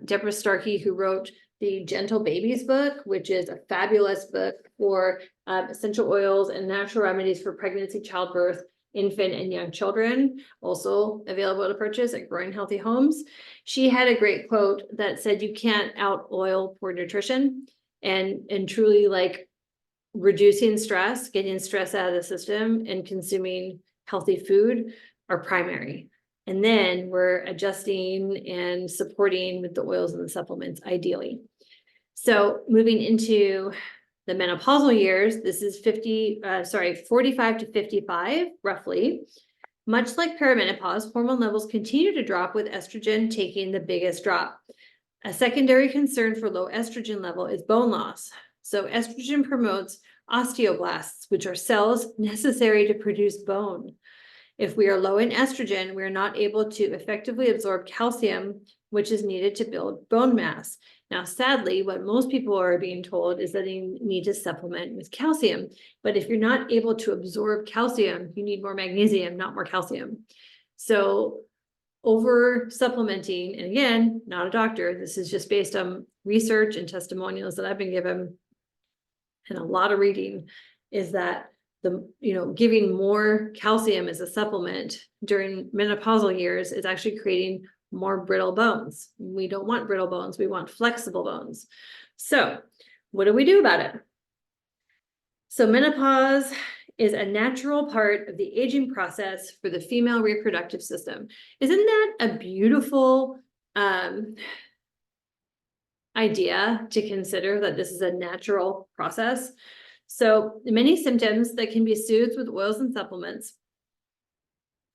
Deborah Starkey, who wrote the Gentle Babies book, which is a fabulous book for essential oils and natural remedies for pregnancy, childbirth, infant, and young children, also available to purchase at Growing Healthy Homes. She had a great quote that said, you can't out oil poor nutrition, and truly like reducing stress, getting stress out of the system, and consuming healthy food are primary. And then we're adjusting and supporting with the oils and the supplements, ideally. So moving into the menopausal years, this is 45 to 55, roughly. Much like perimenopause, hormone levels continue to drop, with estrogen taking the biggest drop. A secondary concern for low estrogen level is bone loss. So estrogen promotes osteoblasts, which are cells necessary to produce bone. If we are low in estrogen, we are not able to effectively absorb calcium, which is needed to build bone mass. Now, sadly, what most people are being told is that they need to supplement with calcium. But if you're not able to absorb calcium, you need more magnesium, not more calcium. So over supplementing, and again, not a doctor, this is just based on research and testimonials that I've been given and a lot of reading, is that giving more calcium as a supplement during menopausal years is actually creating more brittle bones. We don't want brittle bones. We want flexible bones. So what do we do about it? So menopause is a natural part of the aging process for the female reproductive system. Isn't that a beautiful idea to consider, that this is a natural process? So many symptoms that can be soothed with oils and supplements,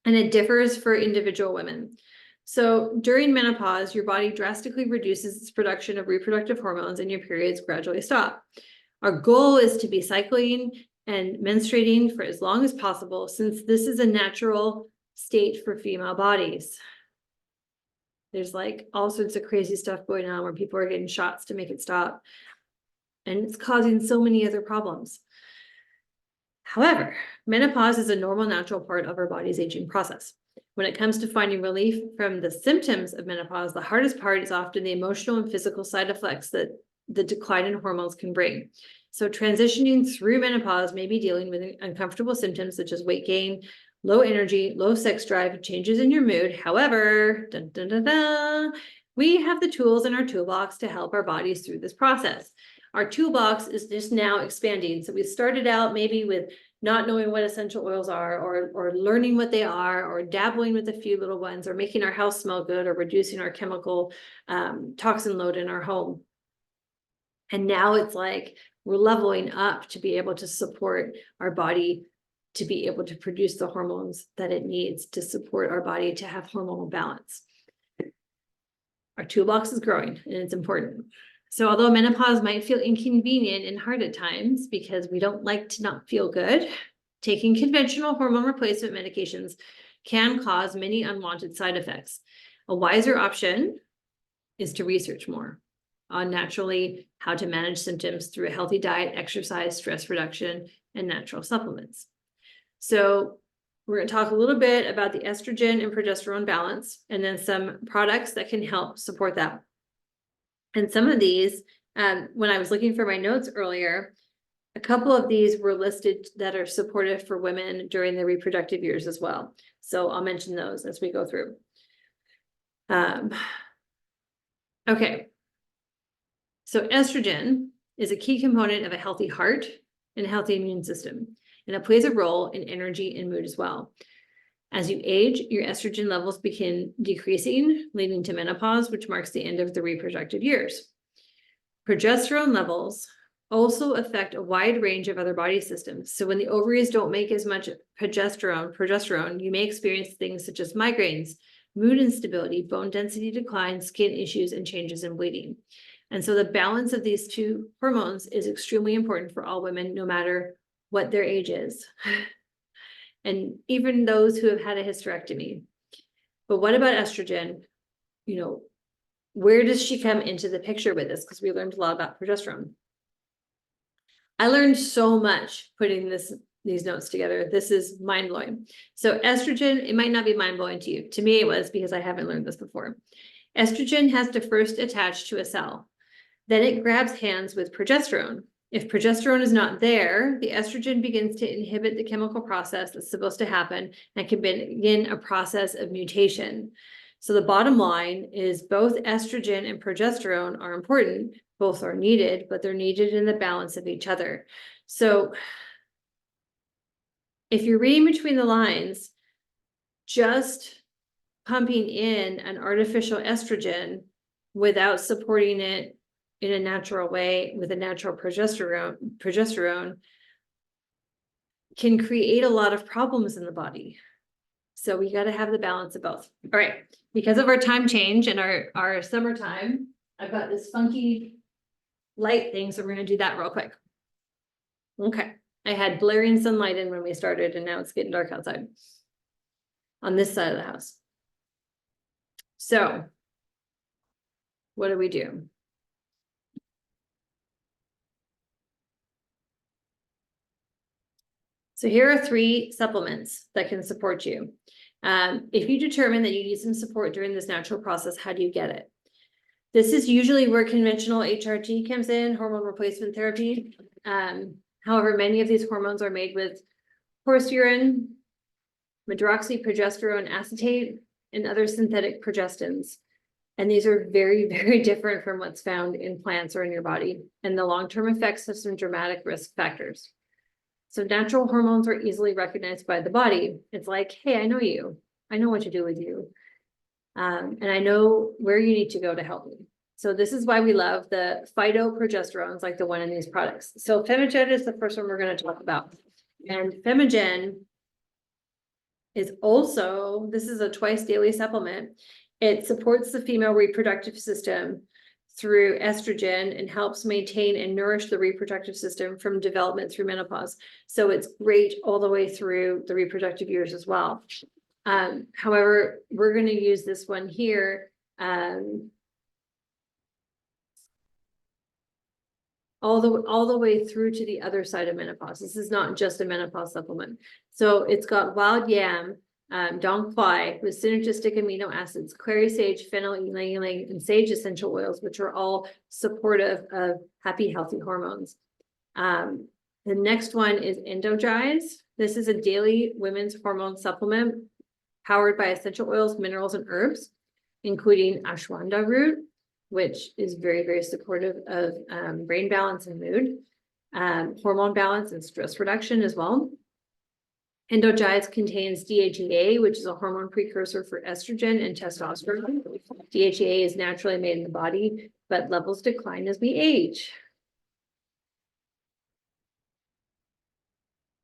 and it differs for individual women. So during menopause, your body drastically reduces its production of reproductive hormones and your periods gradually stop. Our goal is to be cycling and menstruating for as long as possible, since this is a natural state for female bodies. There's like all sorts of crazy stuff going on where people are getting shots to make it stop. And it's causing so many other problems. However, menopause is a normal, natural part of our body's aging process. When it comes to finding relief from the symptoms of menopause, the hardest part is often the emotional and physical side effects that the decline in hormones can bring. So transitioning through menopause may be dealing with uncomfortable symptoms such as weight gain, low energy, low sex drive, changes in your mood. However, dun, dun, dun, dun, we have the tools in our toolbox to help our bodies through this process. Our toolbox is just now expanding. So we started out maybe with not knowing what essential oils are, or learning what they are, or dabbling with a few little ones, or making our house smell good, or reducing our chemical toxin load in our home. And now it's like we're leveling up to be able to support our body to be able to produce the hormones that it needs to support our body to have hormonal balance. Our toolbox is growing, and it's important. So although menopause might feel inconvenient and hard at times because we don't like to not feel good, taking conventional hormone replacement medications can cause many unwanted side effects. A wiser option is to research more on naturally how to manage symptoms through a healthy diet, exercise, stress reduction, and natural supplements. So we're going to talk a little bit about the estrogen and progesterone balance, and then some products that can help support that. And some of these, when I was looking for my notes earlier, a couple of these were listed that are supportive for women during the reproductive years as well. So I'll mention those as we go through. Okay. So estrogen is a key component of a healthy heart and a healthy immune system, and it plays a role in energy and mood as well. As you age, your estrogen levels begin decreasing, leading to menopause, which marks the end of the reproductive years. Progesterone levels also affect a wide range of other body systems. So when the ovaries don't make as much progesterone, you may experience things such as migraines, mood instability, bone density decline, skin issues, and changes in bleeding. And so the balance of these two hormones is extremely important for all women, no matter what their age is. And even those who have had a hysterectomy. But what about estrogen? You know, where does she come into the picture with this? Because we learned a lot about progesterone. I learned so much putting these notes together. This is mind-blowing. So estrogen, it might not be mind-blowing to you. To me, it was, because I haven't learned this before. Estrogen has to first attach to a cell. Then it grabs hands with progesterone. If progesterone is not there, the estrogen begins to inhibit the chemical process that's supposed to happen and can begin a process of mutation. So the bottom line is both estrogen and progesterone are important. Both are needed, but they're needed in the balance of each other. So if you're reading between the lines, just pumping in an artificial estrogen without supporting it in a natural way with a natural progesterone can create a lot of problems in the body. So we got to have the balance of both. All right, because of our time change and our summertime, I've got this funky light thing, so we're going to do that real quick. Okay, I had blaring sunlight in when we started, and now it's getting dark outside on this side of the house. So what do we do? So here are 3 supplements that can support you. If you determine that you need some support during this natural process, how do you get it? This is usually where conventional HRT comes in, hormone replacement therapy. However, many of these hormones are made with horse urine, medroxyprogesterone acetate, and other synthetic progestins. And these are very, very different from what's found in plants or in your body. And the long-term effects have some dramatic risk factors. So natural hormones are easily recognized by the body. It's like, hey, I know you. I know what to do with you. And I know where you need to go to help me. So this is why we love the phytoprogesterones like the one in these products. So Femigen is the first one we're going to talk about. And Femigen is also, this is a twice daily supplement. It supports the female reproductive system through estrogen and helps maintain and nourish the reproductive system from development through menopause. So it's great all the way through the reproductive years as well. However, we're going to use this one here. All the way through to the other side of menopause. This is not just a menopause supplement. So it's got wild yam, dong quai with synergistic amino acids, clary sage, fennel, ylang ylang, and sage essential oils, which are all supportive of happy, healthy hormones. The next one is Endogize. This is a daily women's hormone supplement powered by essential oils, minerals, and herbs, including ashwagandha root, which is very, very supportive of brain balance and mood, hormone balance and stress reduction as well. Endogize contains DHEA, which is a hormone precursor for estrogen and testosterone. DHEA is naturally made in the body, but levels decline as we age.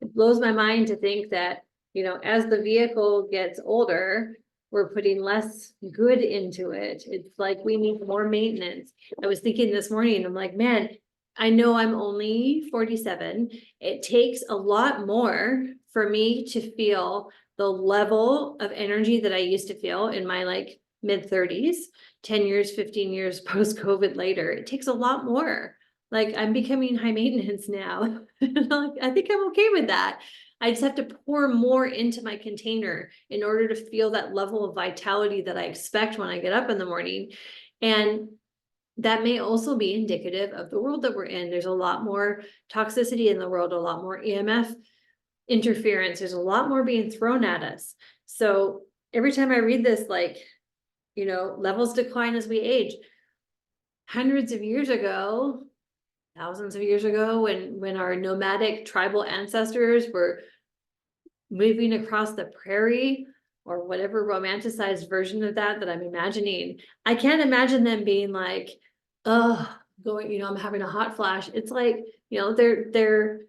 It blows my mind to think that, you know, as the vehicle gets older, we're putting less good into it. It's like we need more maintenance. I was thinking this morning, I'm like, man, I know I'm only 47. It takes a lot more for me to feel the level of energy that I used to feel in my like mid-30s, 10 years, 15 years post-COVID later. It takes a lot more. Like I'm becoming high maintenance now. I think I'm okay with that. I just have to pour more into my container in order to feel that level of vitality that I expect when I get up in the morning. And that may also be indicative of the world that we're in. There's a lot more toxicity in the world, a lot more EMF interference. There's a lot more being thrown at us. So every time I read this, like, you know, levels decline as we age. Hundreds of years ago, thousands of years ago, when our nomadic tribal ancestors were moving across the prairie, or whatever romanticized version of that I'm imagining, I can't imagine them being like, oh, going, you know, I'm having a hot flash. It's like, you know, their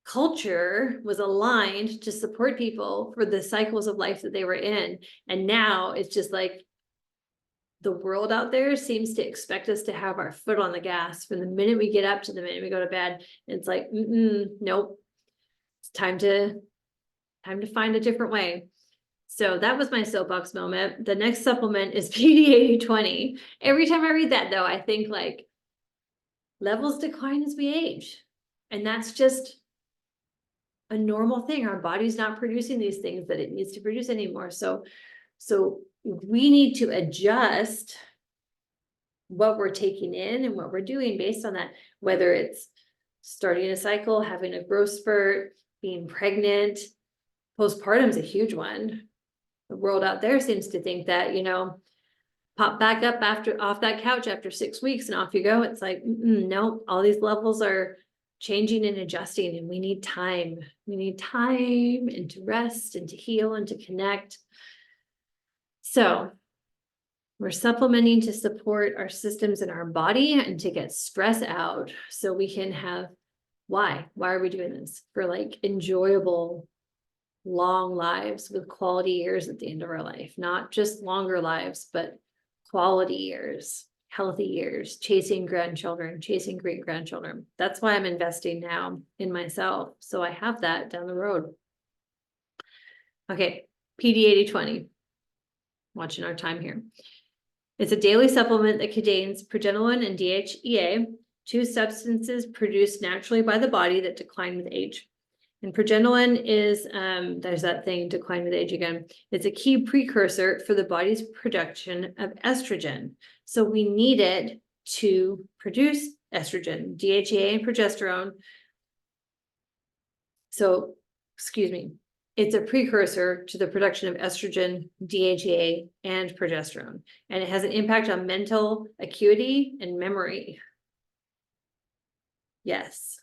culture was aligned to support people for the cycles of life that they were in. And now it's just like, the world out there seems to expect us to have our foot on the gas from the minute we get up to the minute we go to bed. It's like, nope. It's time to find a different way. So that was my soapbox moment. The next supplement is PD8020. Every time I read that though, I think like levels decline as we age. And that's just a normal thing. Our body's not producing these things that it needs to produce anymore. So we need to adjust what we're taking in and what we're doing based on that, whether it's starting a cycle, having a growth spurt, being pregnant. Postpartum is a huge one. The world out there seems to think that, you know, pop back up off that couch after 6 weeks and off you go. It's like, no, all these levels are changing and adjusting, and we need time. We need time and to rest and to heal and to connect. So we're supplementing to support our systems in our body and to get stress out so we can have, why are we doing this? For like enjoyable, long lives with quality years at the end of our life, not just longer lives, but quality years, healthy years, chasing grandchildren, chasing great grandchildren. That's why I'm investing now in myself. So I have that down the road. Okay, PD8020. Watching our time here. It's a daily supplement that contains progesterone and DHEA, two substances produced naturally by the body that decline with age. And progesterone is, there's that thing, decline with age again. It's a key precursor for the body's production of estrogen. So we need it to produce estrogen, DHEA and progesterone. So, excuse me. It's a precursor to the production of estrogen, DHEA, and progesterone, and it has an impact on mental acuity and memory. Yes.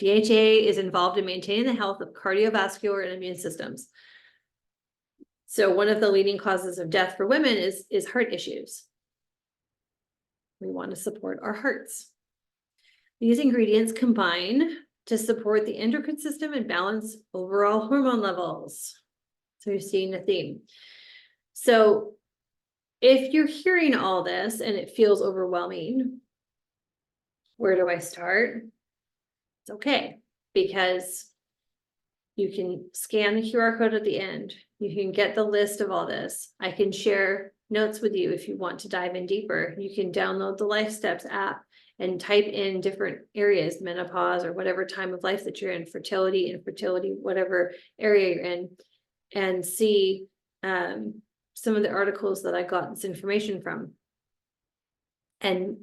DHEA is involved in maintaining the health of cardiovascular and immune systems. So one of the leading causes of death for women is heart issues. We want to support our hearts. These ingredients combine to support the endocrine system and balance overall hormone levels. So you're seeing a theme. So if you're hearing all this and it feels overwhelming, where do I start? It's okay, because you can scan the QR code at the end. You can get the list of all this. I can share notes with you if you want to dive in deeper. You can download the Life Steps app and type in different areas, menopause or whatever time of life that you're in, fertility, infertility, whatever area you're in, and see some of the articles that I got this information from. And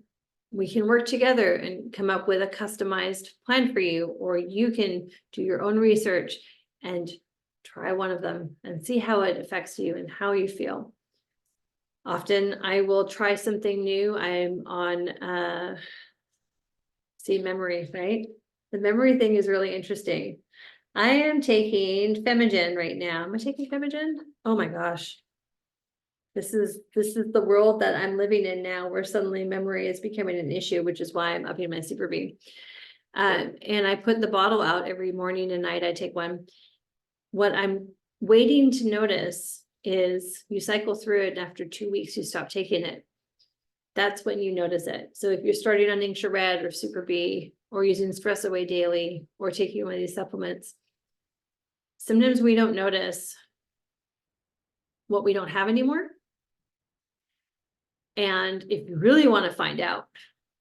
we can work together and come up with a customized plan for you, or you can do your own research and try one of them and see how it affects you and how you feel. Often I will try something new. I'm on memory, right? The memory thing is really interesting. I am taking Femigen right now. Am I taking Femigen? Oh my gosh. This is the world that I'm living in now, where suddenly memory is becoming an issue, which is why I'm upping my Super B. And I put the bottle out every morning and night. I take one. What I'm waiting to notice is you cycle through it, and after 2 weeks, you stop taking it. That's when you notice it. So if you're starting on Ningxia Red or Super B, or using Stress Away daily, or taking one of these supplements, sometimes we don't notice what we don't have anymore. And if you really want to find out,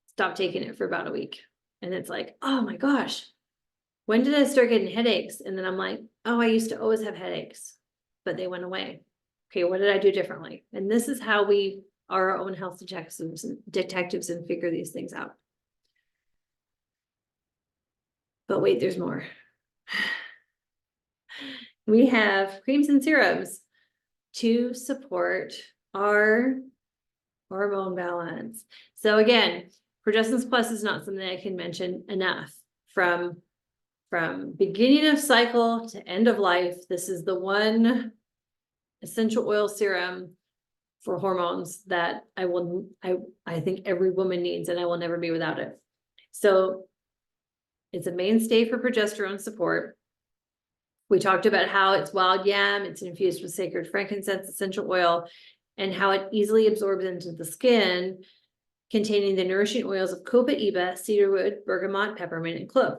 stop taking it for about a week. And it's like, oh my gosh, when did I start getting headaches? And then I'm like, oh, I used to always have headaches, but they went away. Okay, what did I do differently? And this is how we are our own health detectives and figure these things out. But wait, there's more. We have creams and serums to support our hormone balance. So again, Progestins Plus is not something I can mention enough. From beginning of cycle to end of life, this is the one essential oil serum for hormones that I think every woman needs, and I will never be without it. So it's a mainstay for progesterone support. We talked about how it's wild yam, it's infused with sacred frankincense essential oil, and how it easily absorbs into the skin, containing the nourishing oils of copaiba, cedarwood, bergamot, peppermint, and clove.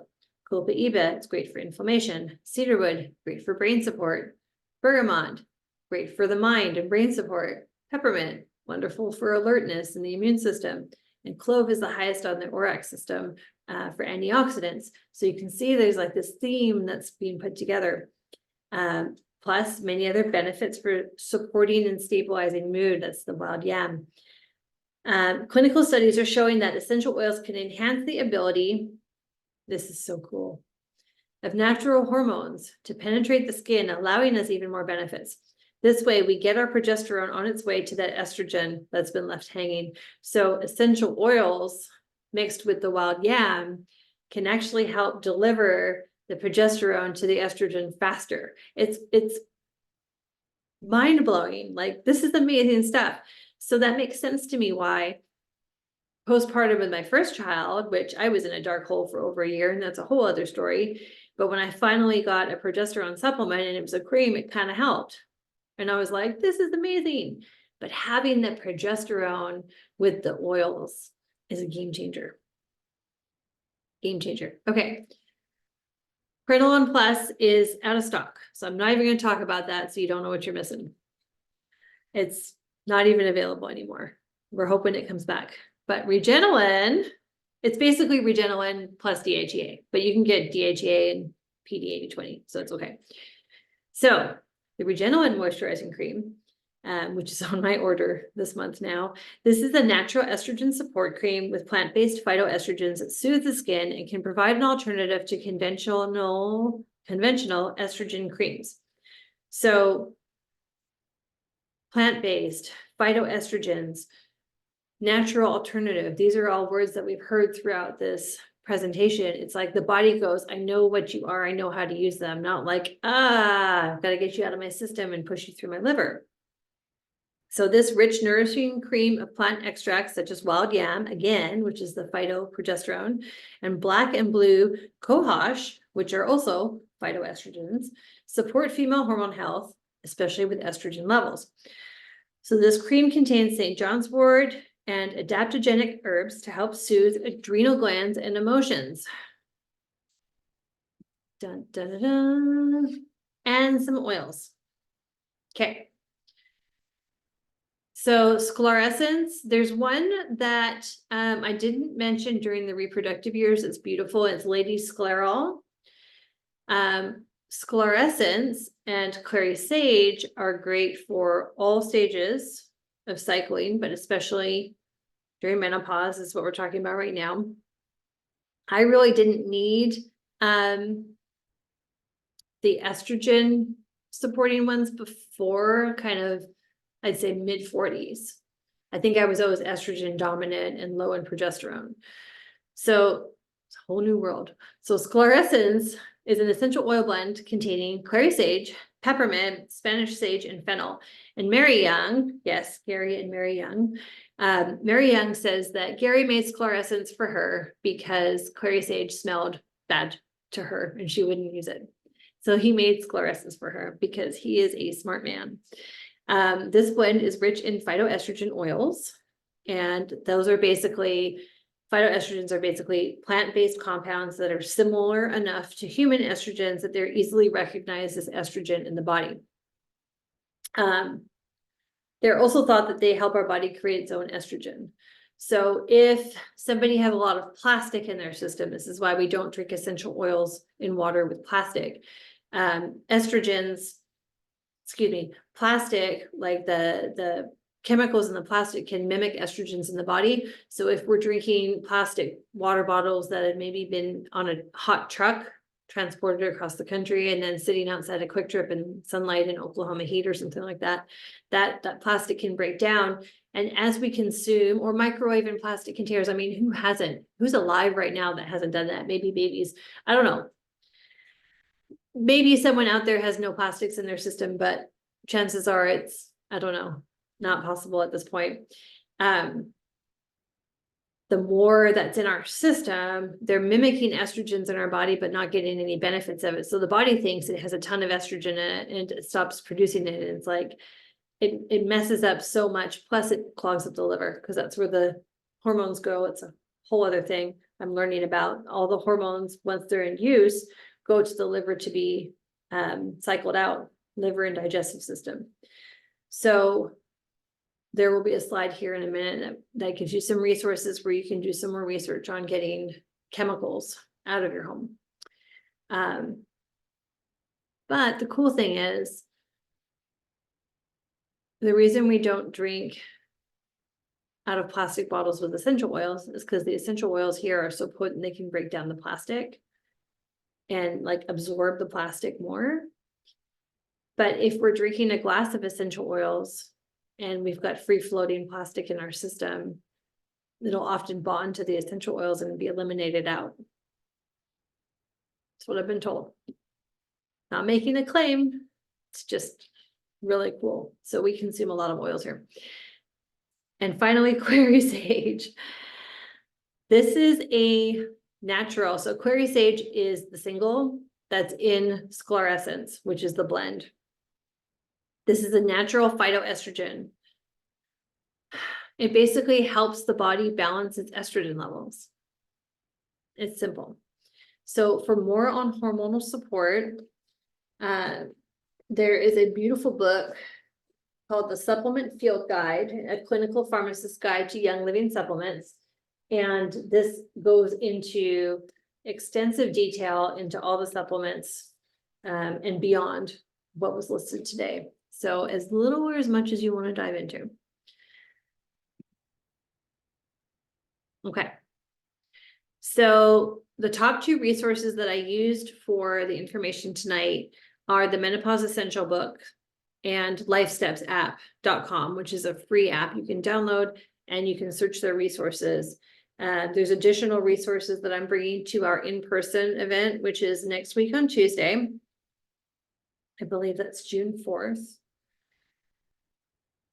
Copaiba, it's great for inflammation. Cedarwood, great for brain support. Bergamot, great for the mind and brain support. Peppermint, wonderful for alertness in the immune system. And clove is the highest on the ORAC system for antioxidants. So you can see there's like this theme that's being put together. Plus many other benefits for supporting and stabilizing mood. That's the wild yam. Clinical studies are showing that essential oils can enhance the ability, this is so cool, of natural hormones to penetrate the skin, allowing us even more benefits. This way, we get our progesterone on its way to that estrogen that's been left hanging. So essential oils mixed with the wild yam can actually help deliver the progesterone to the estrogen faster. It's mind-blowing. Like, this is amazing stuff. So that makes sense to me why postpartum with my first child, which I was in a dark hole for over a year, and that's a whole other story. But when I finally got a progesterone supplement and it was a cream, it kind of helped. And I was like, this is amazing. But having the progesterone with the oils is a game changer. Game changer. Okay. Crinoline Plus is out of stock. So I'm not even going to talk about that, so you don't know what you're missing. It's not even available anymore. We're hoping it comes back. But Regeneron, it's basically Regeneron plus DHEA, but you can get DHEA and PD8020, so it's okay. So the Regeneron moisturizing cream, which is on my order this month now. This is a natural estrogen support cream with plant-based phytoestrogens that soothe the skin and can provide an alternative to conventional estrogen creams. So plant-based, phytoestrogens, natural alternative. These are all words that we've heard throughout this presentation. It's like the body goes, I know what you are, I know how to use them. Not like, I've got to get you out of my system and push you through my liver. So this rich, nourishing cream of plant extracts such as wild yam, again, which is the phytoprogesterone, and black and blue cohosh, which are also phytoestrogens, support female hormone health, especially with estrogen levels. So this cream contains St. John's wort and adaptogenic herbs to help soothe adrenal glands and emotions. Dun, dun, dun, dun. And some oils. Okay. So sclerescence, there's one that I didn't mention during the reproductive years. It's beautiful. It's Lady Sclerol. Sclerescence and clary sage are great for all stages of cycling, but especially during menopause is what we're talking about right now. I really didn't need the estrogen supporting ones before kind of, I'd say mid-40s. I think I was always estrogen dominant and low in progesterone. So it's a whole new world. So sclerescence is an essential oil blend containing clary sage, peppermint, Spanish sage, and fennel. And Mary Young, yes, Gary and Mary Young, Mary Young says that Gary made sclerescence for her because clary sage smelled bad to her and she wouldn't use it. So he made sclerescence for her because he is a smart man. This blend is rich in phytoestrogen oils, and those are basically, phytoestrogens are basically plant-based compounds that are similar enough to human estrogens that they're easily recognized as estrogen in the body. They're also thought that they help our body create its own estrogen. So if somebody has a lot of plastic in their system, this is why we don't drink essential oils in water with plastic. Plastic, like the chemicals in the plastic can mimic estrogens in the body. So if we're drinking plastic water bottles that have maybe been on a hot truck, transported across the country, and then sitting outside a Quick Trip in sunlight in Oklahoma heat or something like that, that plastic can break down. And as we consume, or microwave in plastic containers, I mean, who hasn't? Who's alive right now that hasn't done that? Maybe babies. I don't know. Maybe someone out there has no plastics in their system, but chances are it's, I don't know, not possible at this point. The more that's in our system, they're mimicking estrogens in our body, but not getting any benefits of it. So the body thinks it has a ton of estrogen in it and it stops producing it. And it's like, it messes up so much. Plus it clogs up the liver because that's where the hormones go. It's a whole other thing I'm learning about. All the hormones, once they're in use, go to the liver to be cycled out, liver and digestive system. So there will be a slide here in a minute that gives you some resources where you can do some more research on getting chemicals out of your home. But the cool thing is, the reason we don't drink out of plastic bottles with essential oils is because the essential oils here are so potent they can break down the plastic and like absorb the plastic more. But if we're drinking a glass of essential oils and we've got free floating plastic in our system, it'll often bond to the essential oils and be eliminated out. That's what I've been told. Not making a claim, it's just really cool. So we consume a lot of oils here. And finally, clary sage. This is a natural. So clary sage is the single that's in sclerescence, which is the blend. This is a natural phytoestrogen. It basically helps the body balance its estrogen levels. It's simple. So for more on hormonal support, there is a beautiful book called The Supplement Field Guide, a clinical pharmacist's guide to young living supplements. And this goes into extensive detail into all the supplements and beyond what was listed today. So as little or as much as you want to dive into. Okay. So the top two resources that I used for the information tonight are the Menopause Essential book and lifestepsapp.com, which is a free app you can download and you can search their resources. There's additional resources that I'm bringing to our in-person event, which is next week on Tuesday. I believe that's June 4th.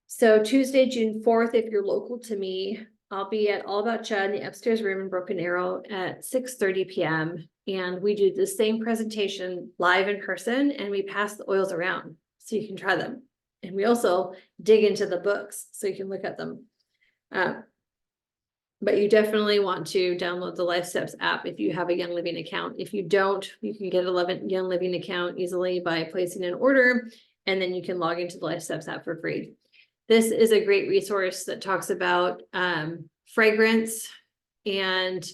So Tuesday, June 4th, if you're local to me, I'll be at All About Cha in the upstairs room in Broken Arrow at 6:30 p.m. And we do the same presentation live in person and we pass the oils around so you can try them And we also dig into the books so you can look at them. But you definitely want to download the Life Steps app if you have a Young Living account. If you don't, you can get a Young Living account easily by placing an order, and then you can log into the Life Steps app for free. This is a great resource that talks about fragrance and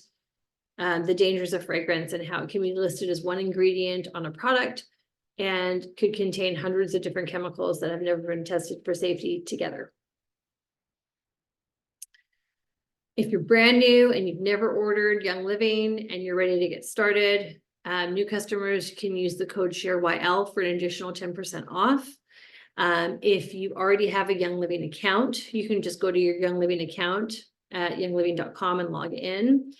the dangers of fragrance and how it can be listed as one ingredient on a product and could contain hundreds of different chemicals that have never been tested for safety together. If you're brand new and you've never ordered Young Living and you're ready to get started, new customers can use the code SHAREYL for an additional 10% off. If you already have a Young Living account, you can just go to your Young Living account at youngliving.com and log in.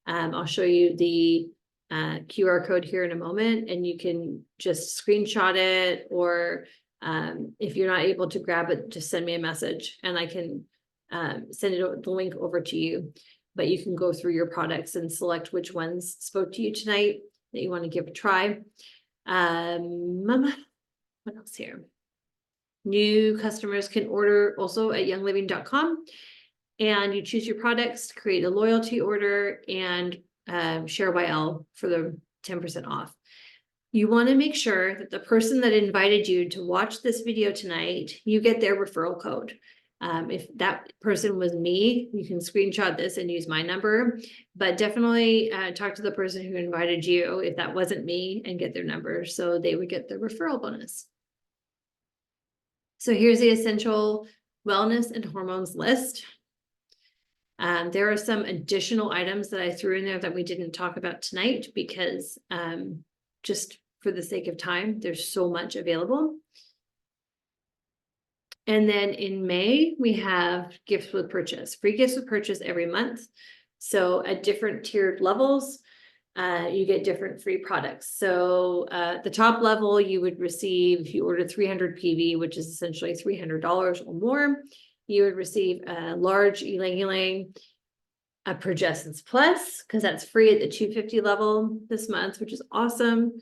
I'll show you the QR code here in a moment, and you can just screenshot it, or if you're not able to grab it, just send me a message and I can send the link over to you. But you can go through your products and select which ones spoke to you tonight that you want to give a try. What else here? New customers can order also at youngliving.com, and you choose your products, create a loyalty order, and SHAREYL for the 10% off. You want to make sure that the person that invited you to watch this video tonight, you get their referral code. If that person was me, you can screenshot this and use my number, but definitely talk to the person who invited you if that wasn't me and get their number so they would get the referral bonus. So here's the essential wellness and hormones list. There are some additional items that I threw in there that we didn't talk about tonight because just for the sake of time, there's so much available. And then in May, we have gifts with purchase, free gifts with purchase every month. So at different tiered levels, you get different free products. So the top level, you would receive, if you order 300 PV, which is essentially $300 or more, you would receive a large ylang-ylang, a Progessence Plus, because that's free at the 250 level this month, which is awesome.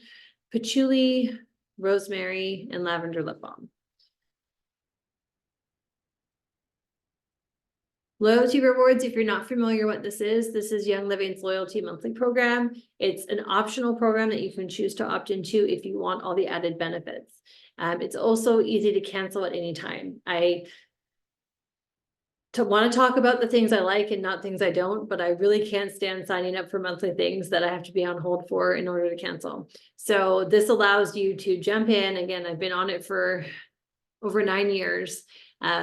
Patchouli, rosemary, and lavender lip balm. Loyalty rewards, if you're not familiar what this is Young Living's loyalty monthly program. It's an optional program that you can choose to opt into if you want all the added benefits. It's also easy to cancel at any time. I want to talk about the things I like and not things I don't, but I really can't stand signing up for monthly things that I have to be on hold for in order to cancel. So this allows you to jump in. Again, I've been on it for over 9 years.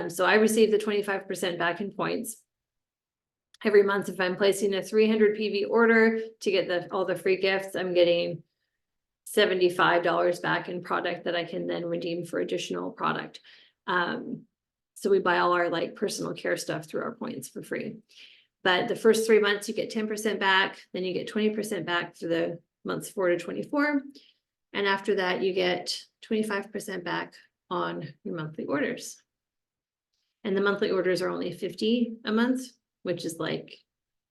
So I receive the 25% back in points every month. If I'm placing a 300 PV order to get all the free gifts, I'm getting $75 back in product that I can then redeem for additional product. So we buy all our like personal care stuff through our points for free. But the first 3 months you get 10% back, then you get 20% back for the months 4 to 24. And after that, you get 25% back on your monthly orders. And the monthly orders are only $50 a month, which is like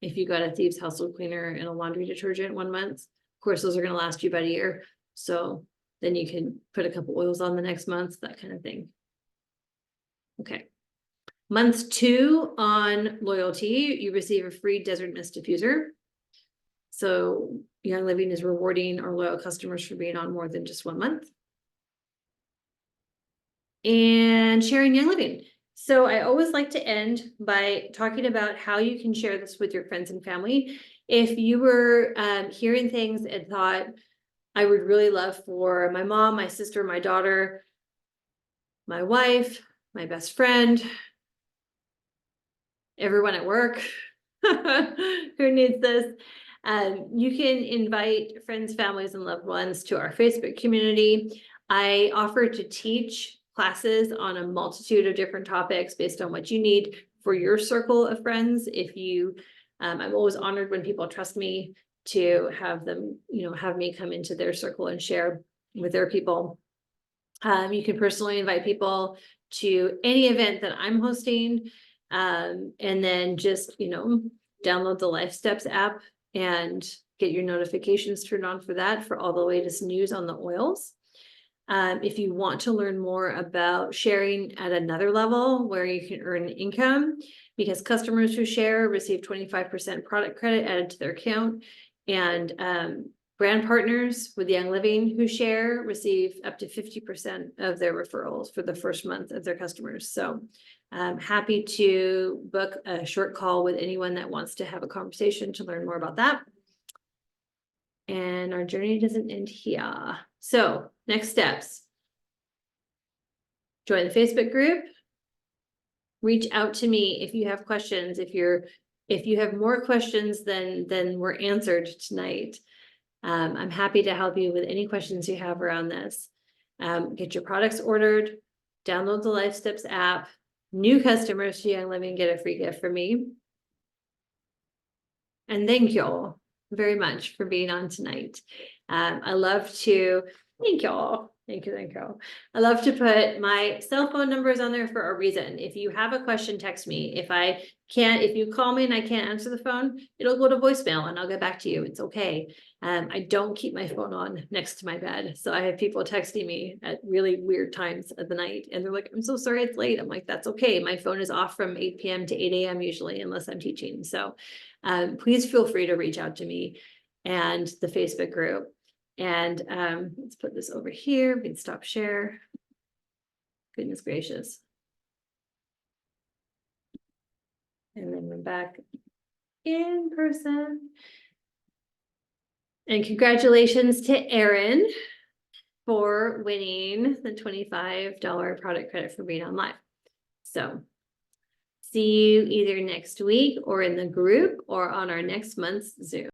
if you got a Thieves household cleaner and a laundry detergent 1 month. Of course, those are going to last you about a year. So then you can put a couple oils on the next month, that kind of thing. Okay. Month 2 on loyalty, you receive a free Desert Mist diffuser. So Young Living is rewarding our loyal customers for being on more than just 1 month. And sharing Young Living. So I always like to end by talking about how you can share this with your friends and family. If you were hearing things and thought, I would really love for my mom, my sister, my daughter, my wife, my best friend, everyone at work who needs this, you can invite friends, families, and loved ones to our Facebook community. I offer to teach classes on a multitude of different topics based on what you need for your circle of friends. If you, I'm always honored when people trust me to have them, have me come into their circle and share with their people. You can personally invite people to any event that I'm hosting, and then just, download the Life Steps app and get your notifications turned on for that, for all the latest news on the oils. If you want to learn more about sharing at another level where you can earn income, because customers who share receive 25% product credit added to their account. And brand partners with Young Living who share receive up to 50% of their referrals for the first month of their customers. So I'm happy to book a short call with anyone that wants to have a conversation to learn more about that. And our journey doesn't end here. So next steps. Join the Facebook group. Reach out to me if you have questions. If you have more questions than were answered tonight, I'm happy to help you with any questions you have around this. Get your products ordered, download the Life Steps app. New customers to Young Living get a free gift from me. And thank you all very much for being on tonight. I love to thank you all. Thank you. I love to put my cell phone numbers on there for a reason. If you have a question, text me. If you call me and I can't answer the phone, it'll go to voicemail and I'll get back to you. It's okay. I don't keep my phone on next to my bed. So I have people texting me at really weird times of the night and they're like, I'm so sorry it's late. I'm like, that's okay. My phone is off from 8 p.m. to 8 a.m. usually, unless I'm teaching. So please feel free to reach out to me and the Facebook group. And let's put this over here. We can stop share. Goodness gracious. And then we're back in person. And congratulations to Erin for winning the $25 product credit for being on live. So see you either next week or in the group or on our next month's Zoom.